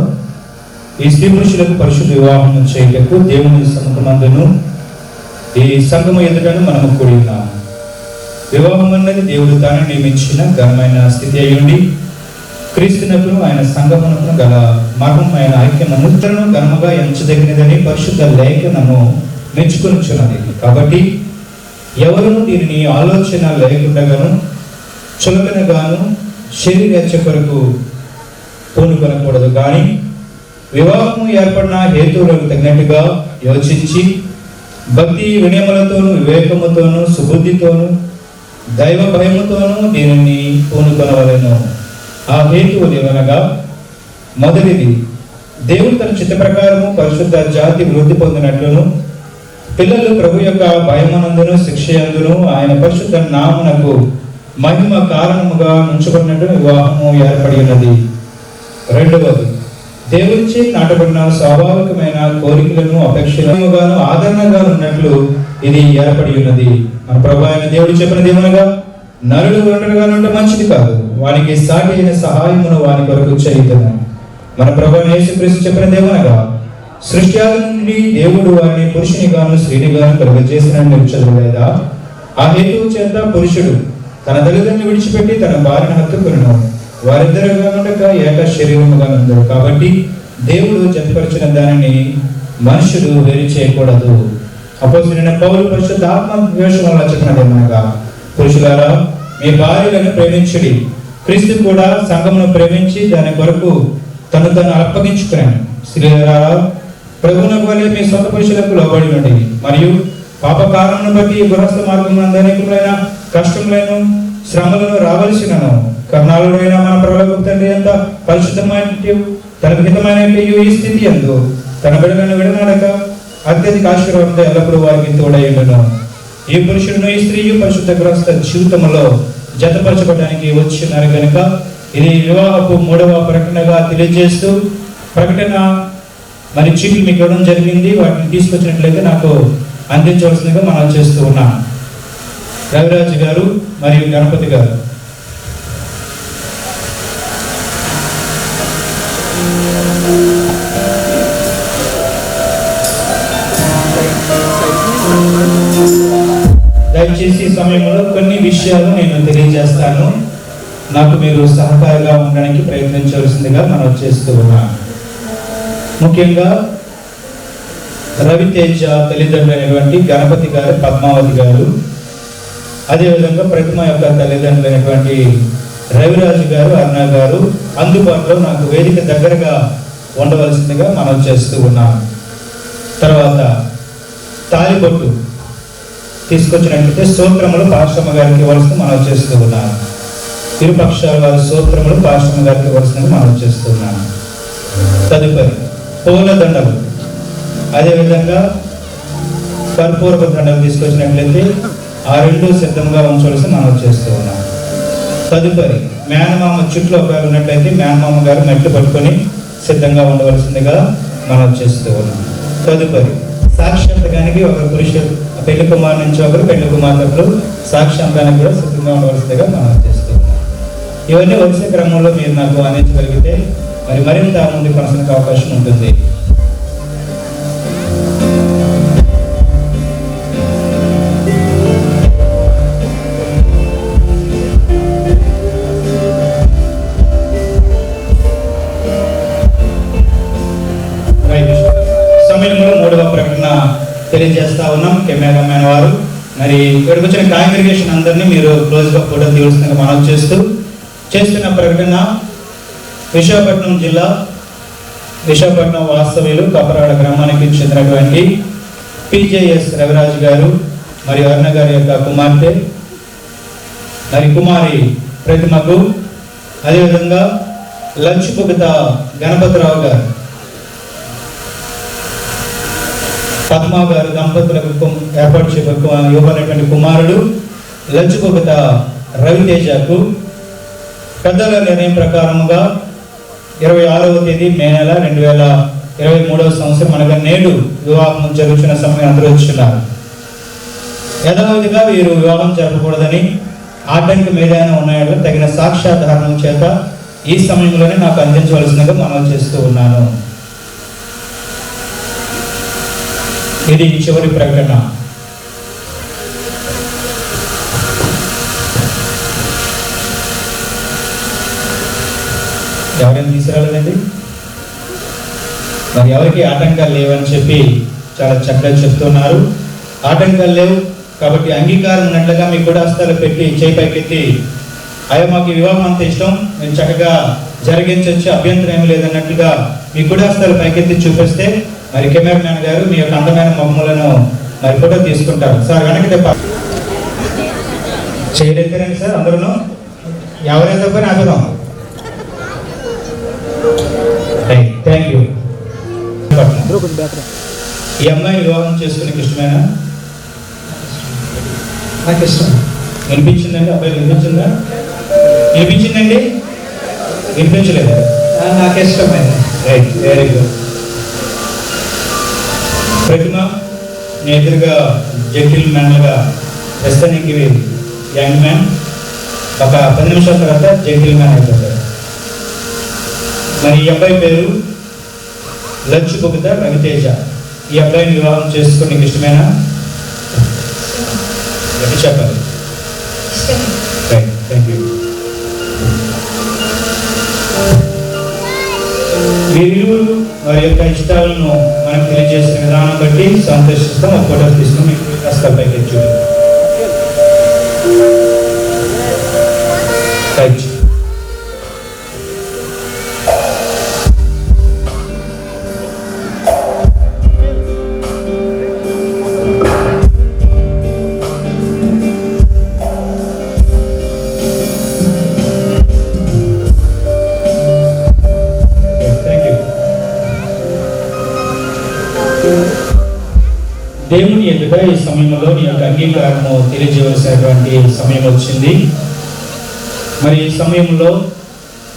ఈ స్త్రీ పురుషులకు పరిశుద్ధ వివాహం చేయటకు దేవుని సముఖమందును ఈ సంఘము ఎదుటను మనము కూడి ఉన్నాము. వివాహం అన్నది దేవుడు తాను నియమించిన ఘనమైన స్థితి అయ్యుండి క్రీస్తునకును ఆయన సంఘమునకును గల మర్మమైన ఐక్యమును ఘనముగా ఎంచదగినదని పరిశుద్ధ లేఖనము మెచ్చుకొనిచున్నది. కాబట్టి ఎవరును దీనిని ఆలోచన లేకుండగాను చులకనగాను శరీరచ్చ కొరకు పూనుకొనకూడదు. కానీ వివాహము ఏర్పడిన హేతువులకు తగినట్టుగా యోచించి భక్తి వినయములతోనూ వివేకముతోనూ సుబుద్ధితోనూ దైవ భయముతోనూ దీనిని పూనుకొనవలెను. ఆ హేతువులు ఏమనగా, మొదటిది దేవుడు తన చిత్త ప్రకారము పరిశుద్ధ జాతి వృద్ధి పొందినట్లును పిల్లలు ప్రభు యొక్క భయమనందును శిక్షయందును ఆయన పరిశుద్ధ నామమునకు మహిమ కారణముగా ఉంచబడినట్టు వివాహము ఏర్పడి ఉన్నది. రెండవది దేవుడిచే నాటబడిన స్వాభావికమైన కోరికలను అపేక్షలుగాను ఆదరణగా ఉన్నట్లు ఇది ఏర్పడి ఉన్నది. మన ప్రభు అయిన దేవుడు చెప్పిన దేవనగా, నరుడు ఒంటరిగా నుండి మంచిది కాదు, వానికి సాటి అయిన సహాయమును వాని కొరకు చేయుదును. మన ప్రభు యేసుక్రీస్తు చెప్పిన దేవనగా, సృష్టి ఆది నుండి దేవుడు వారిని పురుషునిగాను స్త్రీనిగాను కలుగజేసినని చదవలేదా? ఆ హేతువు చేత పురుషుడు తన తల్లిదండ్రులను విడిచిపెట్టి తన భార్యను హత్తుకొనును, వారిద్దరుగా ఉండక ఏక శరీరముగా ఉండరు. కాబట్టి దేవుడు జతపరిచిన దానిని మనుషుడు వేరు చేయకూడదు. అపోస్తలుడైన పౌలు పరిశుద్ధ ఆత్మ ద్వేషం వల్ల చెప్పినదేమనగా, పురుషులారా మీ భార్యలను ప్రేమించుడి, క్రీస్తు కూడా సంఘమును ప్రేమించి దాని కొరకు తను అప్పగించుకున్నాను. స్త్రీలారా ప్రభువునకు వలె మీ సొంత పురుషులకు లోబడి ఉండి, మరియు పాప కారణమును బట్టి గృహస్థ మార్గం అనేకములైన కష్టములను శ్రమలను రావలసినను కర్ణాలుడైన మన ప్రభువు తండ్రి ఎంత పరిశుద్ధమైన తనకు హితమైన ఈ స్థితి ఎందు తన బిడ్డలను విడనాడక అత్యధిక ఆశీర్వాదంతో ఎల్లప్పుడూ వారికి తోడైండును. ఈ పురుషుడును ఈ స్త్రీ పరిశుద్ధ గృహస్థ జీవితంలో జతపరచబడడానికి వచ్చినారు కనుక ఇది వివాహపు 3వ ప్రకటనగా తెలియజేస్తూ ప్రకటన మరి చీట్లు మీకు ఇవ్వడం జరిగింది. వాటిని తీసుకొచ్చినట్లయితే నాకు అందించవలసిందిగా మనం చేస్తూ ఉన్నాం. రవిరాజు గారు మరియు గణపతి గారు. దయచేసి ఈ సమయంలో కొన్ని విషయాలు నేను తెలియజేస్తాను. నాకు మీరు సహకారంగా ఉండడానికి ప్రయత్నించవలసిందిగా మనం చేస్తూ ఉన్నాం. ముఖ్యంగా రవితేజ తల్లిదండ్రులైనటువంటి గణపతి గారు, పద్మావతి గారు, అదేవిధంగా ప్రతిమ యొక్క తల్లిదండ్రులైనటువంటి రవిరాజు గారు, అన్న గారు అందుబాటులో నాకు వేదిక దగ్గరగా ఉండవలసిందిగా మనం చేస్తూ ఉన్నాం. తర్వాత తాలిబొట్టు తీసుకొచ్చినట్లయితే సూత్రములు పాశ్రమ గారికి ఇవ్వాల్సింది మనం చేస్తూ ఉన్నాను. ఇరుపక్షాల వారి సూత్రములు పాశ్రమ గారికి ఇవ్వాల్సింది మనం చేస్తూ ఉన్నాను. తదుపరి పూలదండలు, అదేవిధంగా కర్పూరపు దండలు తీసుకొచ్చినట్లయితే ఆ రెండు సిద్ధంగా ఉంచవలసి మనం చేస్తూ ఉన్నాం. తదుపరి మేనమామ చుట్లు ఒకవేళ ఉన్నట్లయితే మేనమామ గారు మెట్లు పట్టుకొని సిద్ధంగా ఉండవలసిందిగా మనం చేస్తూ ఉన్నాం. తదుపరి సాక్ష్యాంతకానికి ఒక పురుషుడు, పెళ్లి కుమారు నుంచి ఒకరు, పెళ్లి కుమార్తెలు సాక్ష్యాంతానికి కూడా సిద్ధంగా ఉండవలసిందిగా మనం చేస్తూ ఉన్నాం. ఇవన్నీ వరుస క్రమంలో మీరు నాకు అందించగలిగితే మరి మరింత ముందు కొనసాగే అవకాశం ఉంటుంది. సమయంలో 3వ ప్రకటన తెలియజేస్తా ఉన్నాం. కెమెరామెన్ వారు మరి ఇక్కడికి వచ్చిన కాంగ్రిగేషన్ అందరినీ మీరు క్లోజ్గా ఫోటో తీయవలసిందిగా మనం చేస్తున్న ప్రకటన విశాఖపట్నం జిల్లా విశాఖపట్నం వాస్తవ్యులు కపరాడ గ్రామానికి చెందినటువంటి పిజేఎస్ రవిరాజు గారు మరియు అరుణ గారి యొక్క కుమార్తె మరి కుమారి ప్రతిమకు, అదేవిధంగా లంచుపుగత గణపతిరావు గారు, పద్మ గారు దంపతులకు ఏర్పాటు ఇవ్వబడినటువంటి కుమారుడు లంచుపుగత రవితేజకు పెద్దల నిర్ణయం ప్రకారముగా 26వ తేదీ మే నెల 2023వ సంవత్సరం అనగా నేడు వివాహం జరుగుతున్న సమయం అందరూ వచ్చున్నారు. యథావిధిగా వీరు వివాహం జరపకూడదని ఆటంకం ఏదైనా ఉన్నాయో తగిన సాక్ష్యాధారణం చేత ఈ సమయంలోనే నాకు అందించవలసిందిగా మనం చేస్తూ ఉన్నాను. ఇది చివరి ప్రకటన. ఎవరైనా తీసుకురాలేదండి? మరి ఎవరికి ఆటంకాలు లేవని చెప్పి చాలా చక్కగా చెప్తున్నారు. ఆటంకాలు లేవు కాబట్టి అంగీకారం ఉన్నట్లుగా మీ కూడా హస్తాలు పెట్టి చేయి పైకెత్తి, అయ్యా మాకు వివాహం అంత ఇష్టం, మీరు చక్కగా జరిగించవచ్చు, అభ్యంతరం ఏమి లేదన్నట్లుగా మీ కూడా హస్తాలు పైకెత్తి చూపిస్తే మరి కెమెరామ్యాన్ గారు మీ యొక్క అందమైన మొహములను మరి ఫోటో తీసుకుంటారు. సార్ వెనక్కి తెప్ప చేయలేదండి సార్, అందరూ ఎవరైతే పని ఆగుదాం. Thank you. ఈ అమ్మాయి వివాహం చేసుకునే ఇష్టమేనా? నాకు ఇష్టం. వినిపించిందండి? అబ్బాయి వినిపించిందా? వినిపించిందండి? వినిపించలేదు? నాకు ఇష్టమైంది. Right, very good. ప్రతిమ నీ ఎదురుగా జెంటిల్ మ్యాన్గా ప్రస్తుతానికి యంగ్ మ్యాన్, ఒక 10 నిమిషాల తర్వాత జెంటిల్ మ్యాన్ అయిపోతారు. మరి ఈ అబ్బాయి పేరు లంచుపుగత రవితేజ. ఈ అబ్బాయిని వివాహం చేసుకుని నీకు ఇష్టమేనా? చెప్పాలి. Right, thank you. వీరిరువురు వారి యొక్క ఇష్టాలను మనకు తెలియజేసిన విధానం బట్టి సంతోషిస్తాం. ఒక ఫోటో తీసుకుని మీకు కష్టాల పైకి చూడండి. దేవుని ఎదుట ఈ సమయంలో నీ యొక్క అంగీకారము తెలియజేయవలసినటువంటి సమయం వచ్చింది. మరి ఈ సమయంలో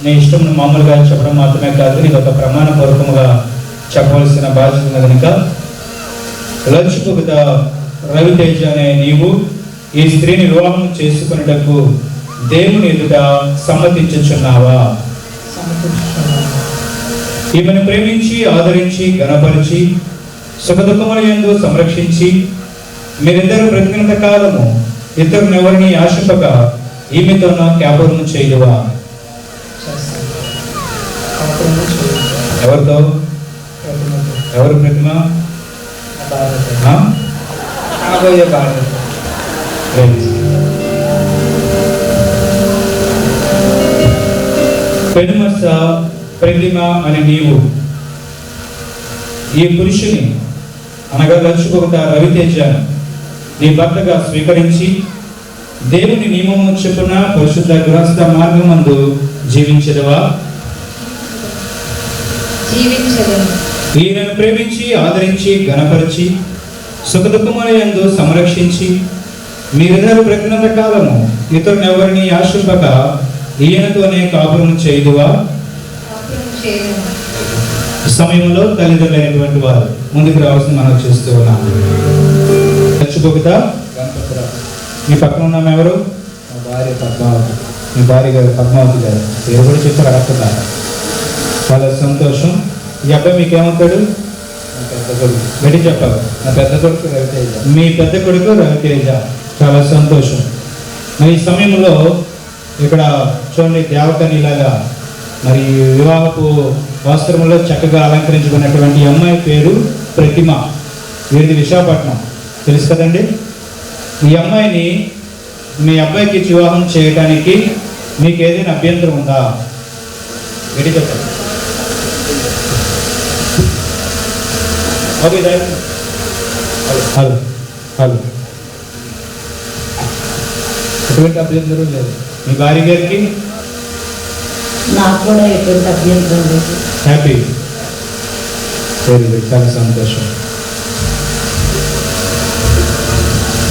నీ ఇష్టం మామూలుగా చెప్పడం మాత్రమే కాదు, నీకు ఒక ప్రమాణపూర్వకముగా చెప్పవలసిన బాధ్యత కనుక లంచుపుగత రవితేజ అనే నీవు ఈ స్త్రీని వివాహం చేసుకునేటకు దేవుని ఎదుట సమ్మతించుచున్నావా? ఈమెను ప్రేమించి ఆదరించి ఘనపరిచి సుఖదుఖముల యందు సంరక్షించి మీరిద్దరూ బ్రతికినంత కాలము ఇద్దరిని ఎవరిని ఆశింపక ఈమెతో నా కాపురము చేయదువా? ఎవరితో? ఎవరు ప్రతిమ? పెనుమర్స ప్రతిమ అని నీవు ఈ పురుషుని అనగా లంచుపుగత రవితేజ నీ భర్తగా స్వీకరించి దేవుని నియమము చొప్పున పరిశుద్ధ గృహస్థ మార్గమందు జీవించదవా? జీవించదను. ఈయనను ప్రేమించి ఆదరించి ఘనపరిచి సుఖదుఖములందు సంరక్షించి మీరిద్దరు బ్రతికినంత కాలము ఇతరుని ఎవరిని ఆశింపక ఈయనతోనే కాపురం చేయుదువా? కాపురం చేయను. సమయంలో తల్లిదండ్రులైనటువంటి వారు ముందుకు రావాల్సింది మనం చూస్తూ ఉన్నాము. చచ్చిపోకుత మీ పక్కన ఉన్నాము ఎవరు? మా భార్య పద్మావతి. మీ భార్య గారు పద్మావతి గారు పేరు కూడా చెప్పారు అడగకుండా. చాలా సంతోషం. ఈ అబ్బాయి మీకేమవుతాడు? నా పెద్ద కొడుకు. గట్టి చెప్పాలి. నా పెద్ద కొడుకు రవితేజ. మీ పెద్ద కొడుకు రవితేజ. చాలా సంతోషం. మరి ఈ సమయంలో ఇక్కడ చూడండి, దేవకనిలాగా మరి వివాహపు వస్త్రంలో చక్కగా అలంకరించుకున్నటువంటి అమ్మాయి పేరు ప్రతిమ. వీరిది విశాఖపట్నం, తెలుసు కదండి. ఈ అమ్మాయిని మీ అబ్బాయికి వివాహం చేయడానికి మీకు ఏదైనా అభ్యంతరం ఉందా? గట్టి చెప్పండి. Okay, hello hello. ఎటువంటి అభ్యంతరం లేదు. మీ భార్య గారికి? నాకు కూడా ఎటువంటి అభ్యంతరం లేదు. హ్యాపీ, వెరీ గుడ్, చాలా సంతోషం.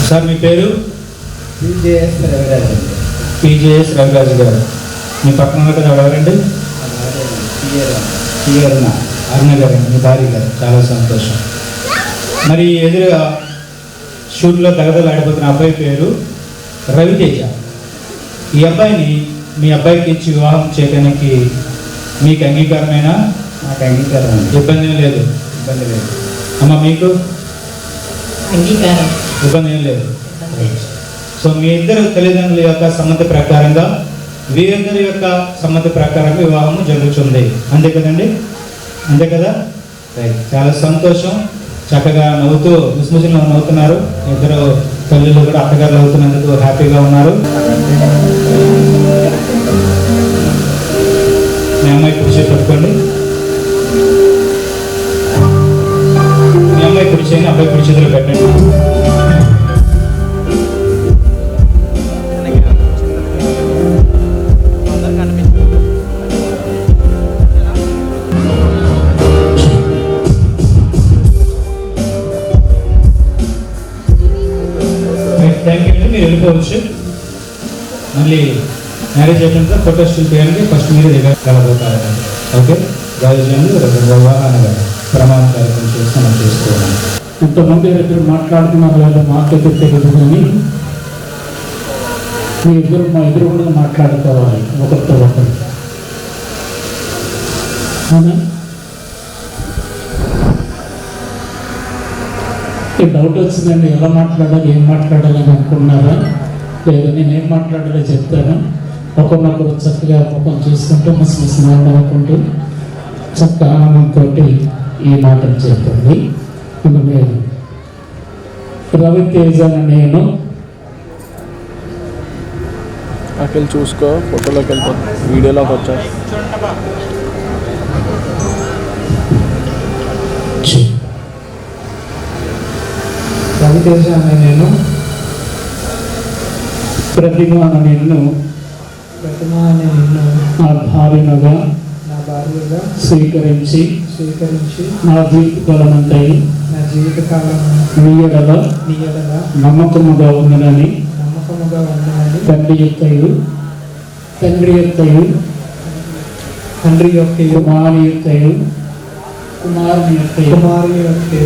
సార్ మీ పేరు? PJS రవిరాజు. పిజేఎస్ రవిరాజు గారు. మీ పక్కన ఉన్న కదా ఎవరండి? అరుణ గారు, మీ భార్య గారు. చాలా సంతోషం. మరి ఎదురుగా షూట్లో దగదలాడిపోతున్న అబ్బాయి పేరు రవితేజ. ఈ అబ్బాయిని మీ అబ్బాయికి ఇచ్చి వివాహం చేయడానికి మీకు అంగీకారమేనా? నాకు అంగీకారం. ఇబ్బంది ఏం లేదు. ఇబ్బంది లేదు. అమ్మ మీకు అంగీకారం. ఇబ్బంది ఏం లేదు. సో మీ ఇద్దరు తల్లిదండ్రుల యొక్క సమ్మతి ప్రకారంగా వీరిద్దరి యొక్క సమ్మతి ప్రకారంగా వివాహము జరుగుతుంది. అంతే కదండి? అంతే కదా? రైట్. చాలా సంతోషం. చక్కగా నవ్వుతూ ముసిముసిలో నవ్వుతున్నారు. ఇద్దరు తల్లులు కూడా అత్తగారు నవ్వుతున్నందుకు హ్యాపీగా ఉన్నారు. మీ అమ్మాయి కుడి చేయి పట్టుకోండి. మీ అమ్మాయి కుడి చేయని అబ్బాయి కుడి చేతిలో పెట్టండి. థ్యాంక్ యూ అండి. మీరు వెళ్ళిపోవచ్చు. మళ్ళీ మ్యారేజ్ అయిపోయిన ఫోటో స్టిల్ చేయడానికి ఫస్ట్ మీరు దగ్గర కలబోతారు. ఓకే, రాజధాని వివాహాన్ని ప్రమాణ కార్యక్రమం చేసి మనం చేసుకోవాలి. ఇంతమంది ఇద్దరు మాట్లాడుతున్నారు లేదా మాకైతే తెలియదు, కానీ మీ ఇద్దరు మా ఎదురు కూడా మాట్లాడుకోవాలి ఒకరితో ఒకరు. అవునా? డౌట్ వచ్చిందండి, ఎలా మాట్లాడాలి ఏం మాట్లాడాలని అనుకున్నారా? లేదా నేనేం మాట్లాడాలో చెప్తాను. ఒకరినొకరు చక్కగా ముఖం చూసుకుంటూ ముసి మాట్లాడుకుంటూ చక్కగా ఆనందంతో ఈ మాటలు చెప్తుంది. నేను రవితేజ నేను అక్కడ చూసుకో, ఫోటోలోకి వెళ్ళిపోతా, వీడియోలోకి వచ్చా. రవితేజ అనే నేను ప్రతిమ అనే నిన్ను నా భార్యగా స్వీకరించి నా జీవితకాలమంతయు నీ ఎడల నమ్మకముగా ఉన్నదని తండ్రి యొక్కయు కుమారుని యొక్కయు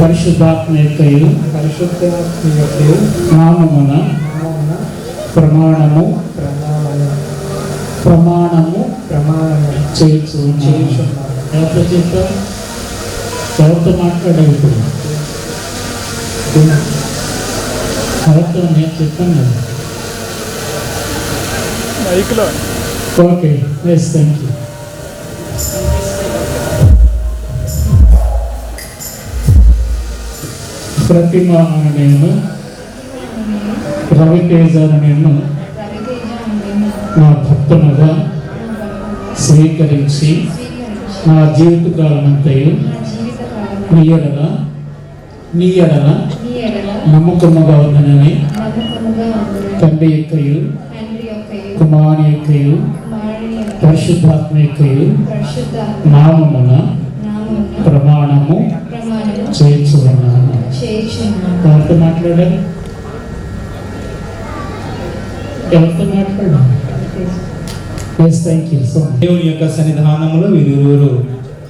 పరిశుద్ధాత్మ యొక్కయు నామమున ప్రమాణము చేయుచున్నాను. ఎవరితో చెప్తావు? ఎవరితో మాట్లాడాలి? ఇప్పుడు ఎవరితో? నేను చెప్పాను కదా. Okay, yes, thank you. Pratima అని నేను రవితేజ అని నేను నా భక్తునిగా స్వీకరించి నా జీవితకాలమంతయు నీ ఎడల నమ్మకముగా ఉన్ననని నమ్మకముగా ఉండునని తండ్రి యొక్కయు తండ్రి యొక్కయు కుమారుని యొక్కయు కుమారుని యొక్కయు పరిశుద్ధాత్మ యొక్కయు పరిశుద్ధాత్మ నామమున నామమున ప్రమాణము ప్రమాణము చేయించుకున్నాను. చేయుచున్నాను. ఎవరితో మాట్లాడాలి? ఎవరితో మాట్లాడాలి? దేవుని యొక్క సన్నిధానములో వీరిరువురు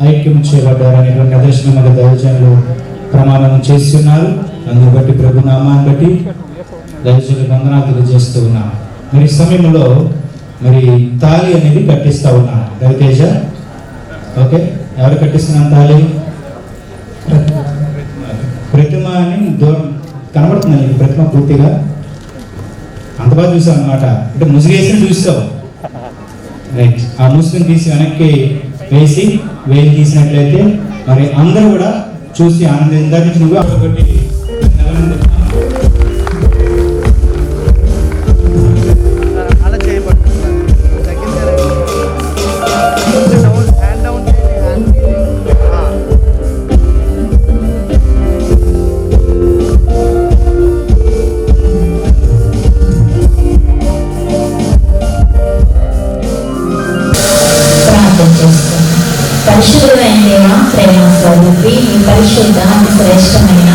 ఐక్యం చేయబడ్డారని ప్రదర్శన మన దైవజనులు ప్రమాణం చేస్తున్నారు. అందుని బట్టి ప్రభు నామాన్ని బట్టి దైవజనులు వందనాలు తెలియజేస్తూ ఉన్నాం. మరి ఈ సమయంలో మరి తాళి అనేది కట్టిస్తా ఉన్నాం. రవితేజ, ఓకే, ఎవరు కట్టిస్తున్నాం తాళి? ప్రతిమ అని దూరం కనబడుతుంది నీకు ప్రతిమ పూర్తిగా అంత బాగా చూసావు అనమాట. అంటే ముసుగేసి చూసావు, రైట్. ఆ ముసుగుని తీసి వెనక్కి వేసి వేలు తీసినట్లయితే మరి అందరూ కూడా చూసి ఆనందంగా నువ్వు ఒకటి అలా చేయబడుతుంది. హ్యాండ్ డౌన్ ప్రార్థన చేస్తాం. పరిశుద్ధమైన దేవ, ప్రేమ స్వరూపి, ఈ పరిశుద్ధ శ్రేష్టమైన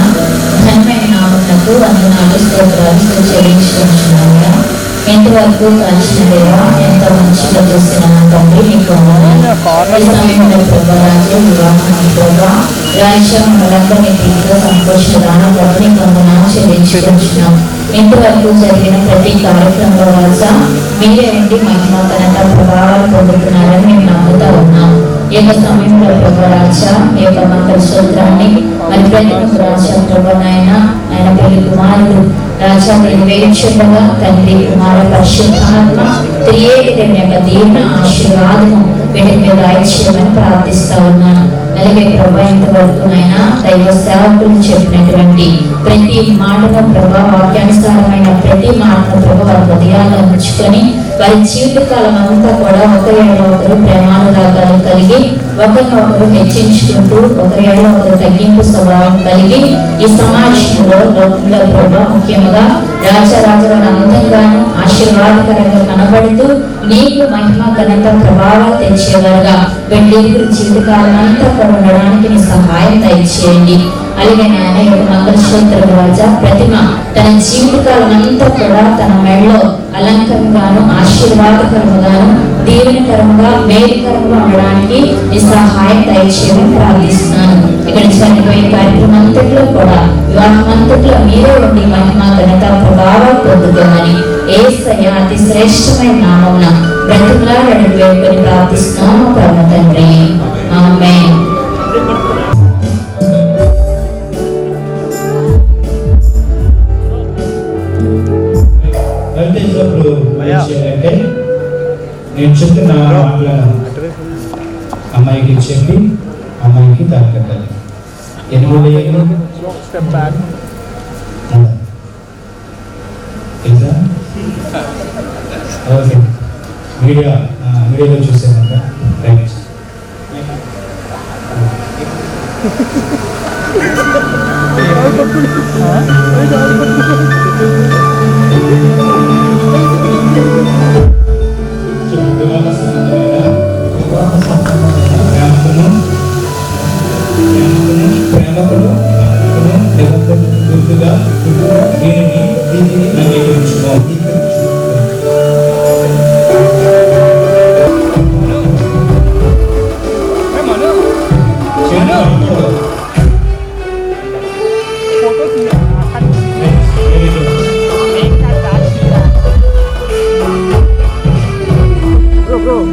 ఘనమైన నామమునకు వందనాలు స్తోత్రాలు చెల్లించుకుంటున్నాను. ఎంతవరకు కాల్చిన దేవ, ఎంతో మంచిగా చూసిన తండ్రి నీకు ఈ సమయంలో ప్రభారాజు వివాహం ప్రభా రాజ్యం మనందరినీ తీర్థ సంతోషదాన ప్రభుని వందనాలు చెల్లించుకుంటున్నాం. ఇంతవరకు జరిగిన ప్రతి కార్యక్రమంలో రాజా మీరే ఉండి మహిమ ఘనత ప్రభావాలు పొందుతున్నారని మేము నమ్ముతా ఉన్నాం. ఈ యొక్క సమయంలో ప్రభు రాజా మీ యొక్క మంత్ర స్తోత్రాన్ని మరి ప్రతి రాజా ప్రభు నాయన ఆయన పెళ్లి కుమారుడు రాజా మీరు వేయించుండగా తండ్రి కుమార పరిశుద్ధాత్మ త్రియేకమైన యొక్క దీవెన ఆశీర్వాదము వీటి మీద దయచేయమని ప్రార్థిస్తా ఉన్నాను. అలాగే ప్రభా ఇంతవరకు నాయన దైవ సేవకులు చెప్పినటువంటి ప్రతి మాటను ప్రభా వాక్యానుసారమైన ప్రతి మాటను ప్రభా వారి హృదయాల్లో ఉంచుకొని వారి జీవితకాలం అంతా కూడా ఒకరి ఒకరు ప్రేమానురాగాలు కలిగి ఒకరినొకరు హెచ్చించుకుంటూ ఒకరి ఒకరు తగ్గింపు స్వభావం కలిగి ఈ సమాజంలో లోకంలో ప్రభా ముఖ్యంగా రాజరాజుల అందంగాను ఆశీర్వాదకరంగా కనబడుతూ నీకు మహిమ ఘనత ప్రభావాలు తెచ్చేవారుగా వెండిగురు జీవితకాలం అంతా కూడా ఉండడానికి నీ సహాయం దయచేయండి. అలాగే నాయన యొక్క మంగళసూత్ర రాజా ప్రతిమ తన జీవితకాలం అంతా కూడా తన మెడలో అలంకరంగాను ఆశీర్వాదకరముగాను దీవెనకరంగా మేలుకరంగా ఉండడానికి నీ సహాయం దయచేయమని ప్రార్థిస్తున్నాను. ఇక్కడ చనిపోయే కార్యక్రమం అంతట్లో కూడా వివాహం అంతట్లో మీరే ఉండి మహిమ ఘనత ప్రభావం పొందుకోమని యేసయ్య అతి శ్రేష్టమైన నామమున బ్రతుకులాడని వేడుకొని ప్రార్థిస్తున్నాము పరమ తండ్రి. ఆమేన్. అంటే నేను చెప్తున్న మాటలను అమ్మాయికి చెప్పి అమ్మాయికి తాకట్టాలి. Step back. ఓకే, మీడియాలో చూసాక రైట్.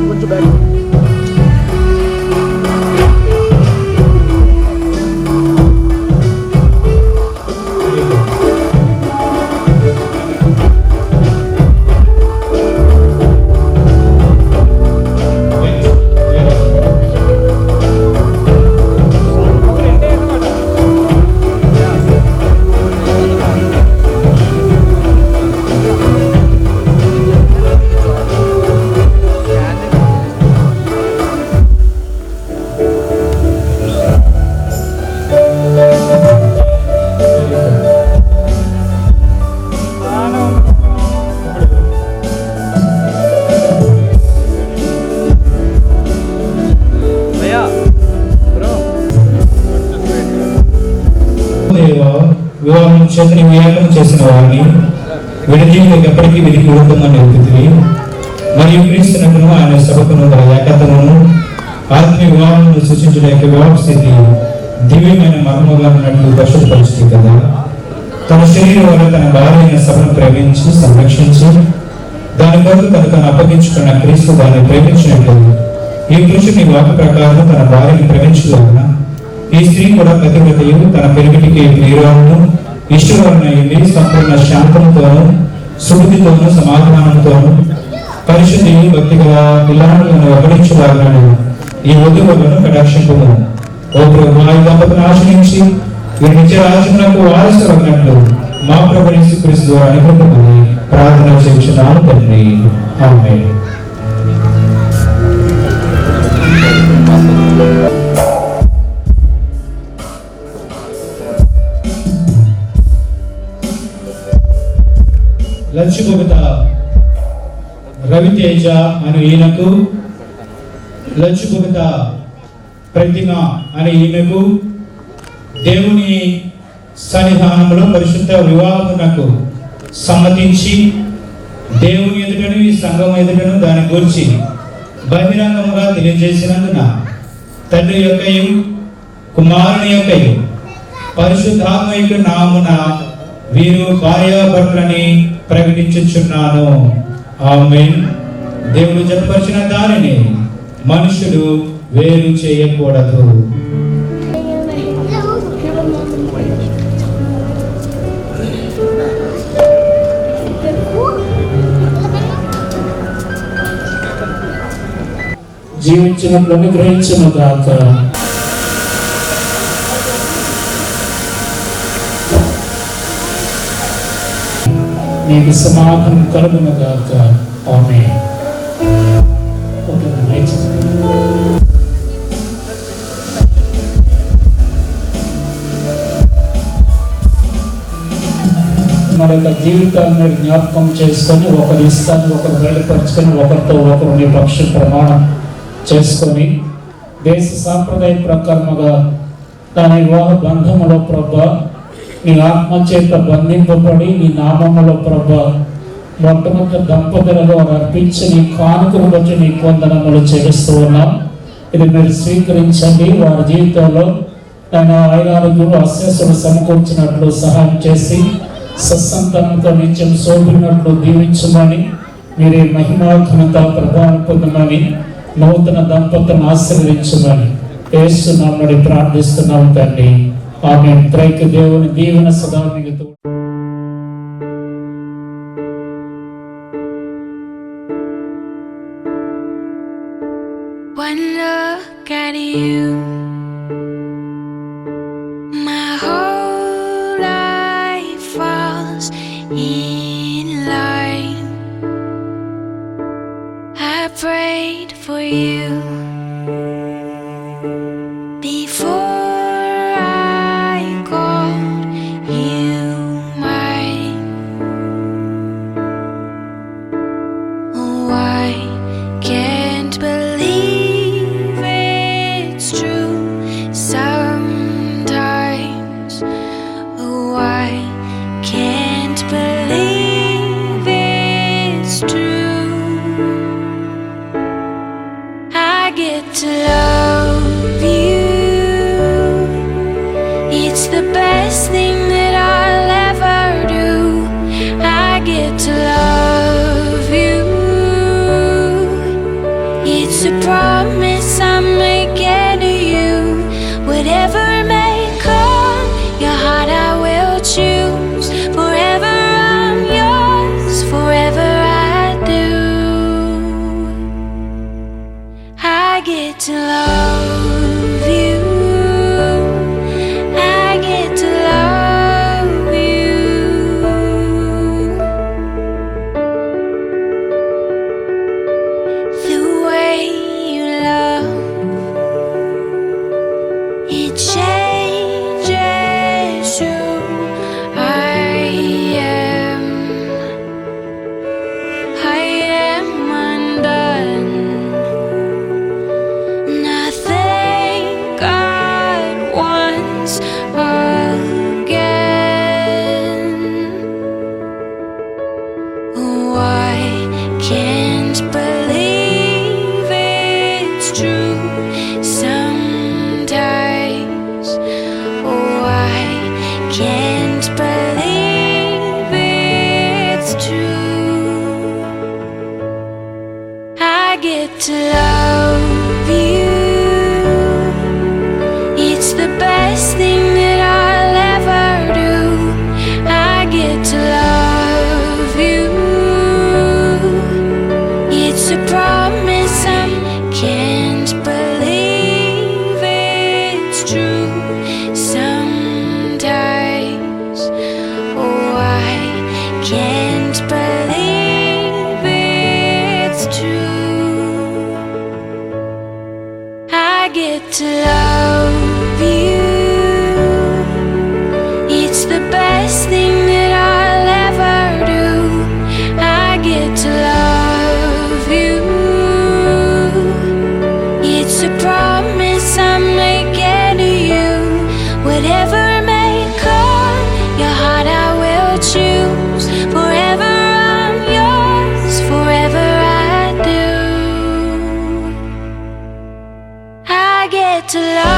కొంచెం బ్యాక్. చేతని వ్యాపారం చేసిన వారిని విడదీయకు ఎప్పటికీ విధికి విరుద్ధమని నిలిపితివి. మరియు క్రీస్తునకును ఆయన సభకును గల ఏకత్వమును ఆత్మీయ వివాహమును సూచించిన యొక్క వివాహ స్థితి దివ్యమైన మర్మగా ఉన్నట్లు పరిశుద్ధపరిచింది కదా. తన శరీరం వల్ల తన భార్య అయిన సభను ప్రేమించి సంరక్షించి దాని కొరకు తను అప్పగించుకున్న క్రీస్తు దాన్ని ప్రేమించినట్లు ఈ పురుషుని వాక్య ప్రకారం తన భార్యను ప్రేమించలేన ఈ స్త్రీ కూడా ప్రతిగతయు తన పెరుగుటికి ప్రియురాలను ఇష్టమైన సంపూర్ణ శాంతంతోనూ సుబుద్ధితోనూ సమాధానంతోనూ పరిశుద్ధిని భక్తిగా పిల్లలను వెంబడించగలను ఈ వధువులను కటాక్షింపుము. ఓ ప్రభు, ఈ దంపతులను ఆశ్రయించి ఈ నిత్య రాజ్యమునకు వారసులైనట్లు మా ప్రభు యేసుక్రీస్తు ద్వారా అనుగ్రహించమని ప్రార్థన చేస్తున్నాను తండ్రి. ఆమేన్. లక్ష్మీభూత రవితేజ అను ఈయనకు, లక్ష్మీభూత ప్రతిమ అనే ఈమెకు దేవుని సన్నిధానంలో పరిశుద్ధ వివాహమునకు సమ్మతించి దేవుని ఎదుటను ఈ సంఘం ఎదుటను దాని గురించి బహిరంగముగా తెలియజేసినందున తండ్రి యొక్కయు కుమారుని యొక్కయు పరిశుద్ధాత్మ యొక్క నామున వీరు భార్యాభర్తలని ప్రకటించుచున్నాను. ఆమేన్. దేవుడు జతపరిచిన దానిని మనుషుడు వేరు చేయకూడదు. జీవించినట్లు అనుగ్రహించును గాక. నీకు సమాధానం కలుగును గాక. ఆమేన్. మన యొక్క జీవితాన్ని జ్ఞాపకం చేసుకొని ఒకరి ఇష్టాన్ని ఒకరు బయలుపరుచుకొని ఒకరితో ఒకరు నీ పక్ష ప్రమాణం చేసుకొని దేశ సాంప్రదాయ ప్రకారముగా తన వివాహ బంధములో ప్రభా నీ ఆత్మ చేత బంధింపబడి నీ నామములో ప్రభా మొట్టమొదటి దంపతులలో అర్పించి నీ కానుకను బట్టి నీ వందనములు చెల్లిస్తూ ఉన్నాం. ఇది మీరు స్వీకరించండి. వారి జీవితంలో ఆయన ఆయురారోగ్యులు అశేషులు సమకూర్చినట్లు సహాయం చేసి సత్సంతానంతో నిత్యం శోభినట్లు దీవించమని, మీరే మహిమా ఘనత ప్రభావం పొందమని, నూతన దంపతులను ఆశీర్వదించమని యేసు నామములో ప్రార్థిస్తున్నాం తండ్రి. ఆమేన్. త్రైక దేవుని దీవెన సదా మీకు తోడు. One look at you, my whole life falls in line. I prayed for you before I called you mine. Oh, I can't believe it's true sometimes. Oh, I can't believe it's true. I get to love you. It's the best thing that I'll ever do. I get to love you. It's a promise I'm making to you. Whatever may come, your heart I will choose. Forever I'm yours, forever I do. I get to love you. I get to love you. The way you love, it changes who I am. I am undone. Nothing get to love you. It's the best thing that I'll ever do. I get to love you. It's a promise I can't believe it's true. Sometimes, oh, I can't believe it's true. I get to love you. It's the best thing that I'll ever do. I get to love you. It's a promise I'm making to you. Whatever may come, your heart I will choose. Forever I'm yours, forever I do. I get to love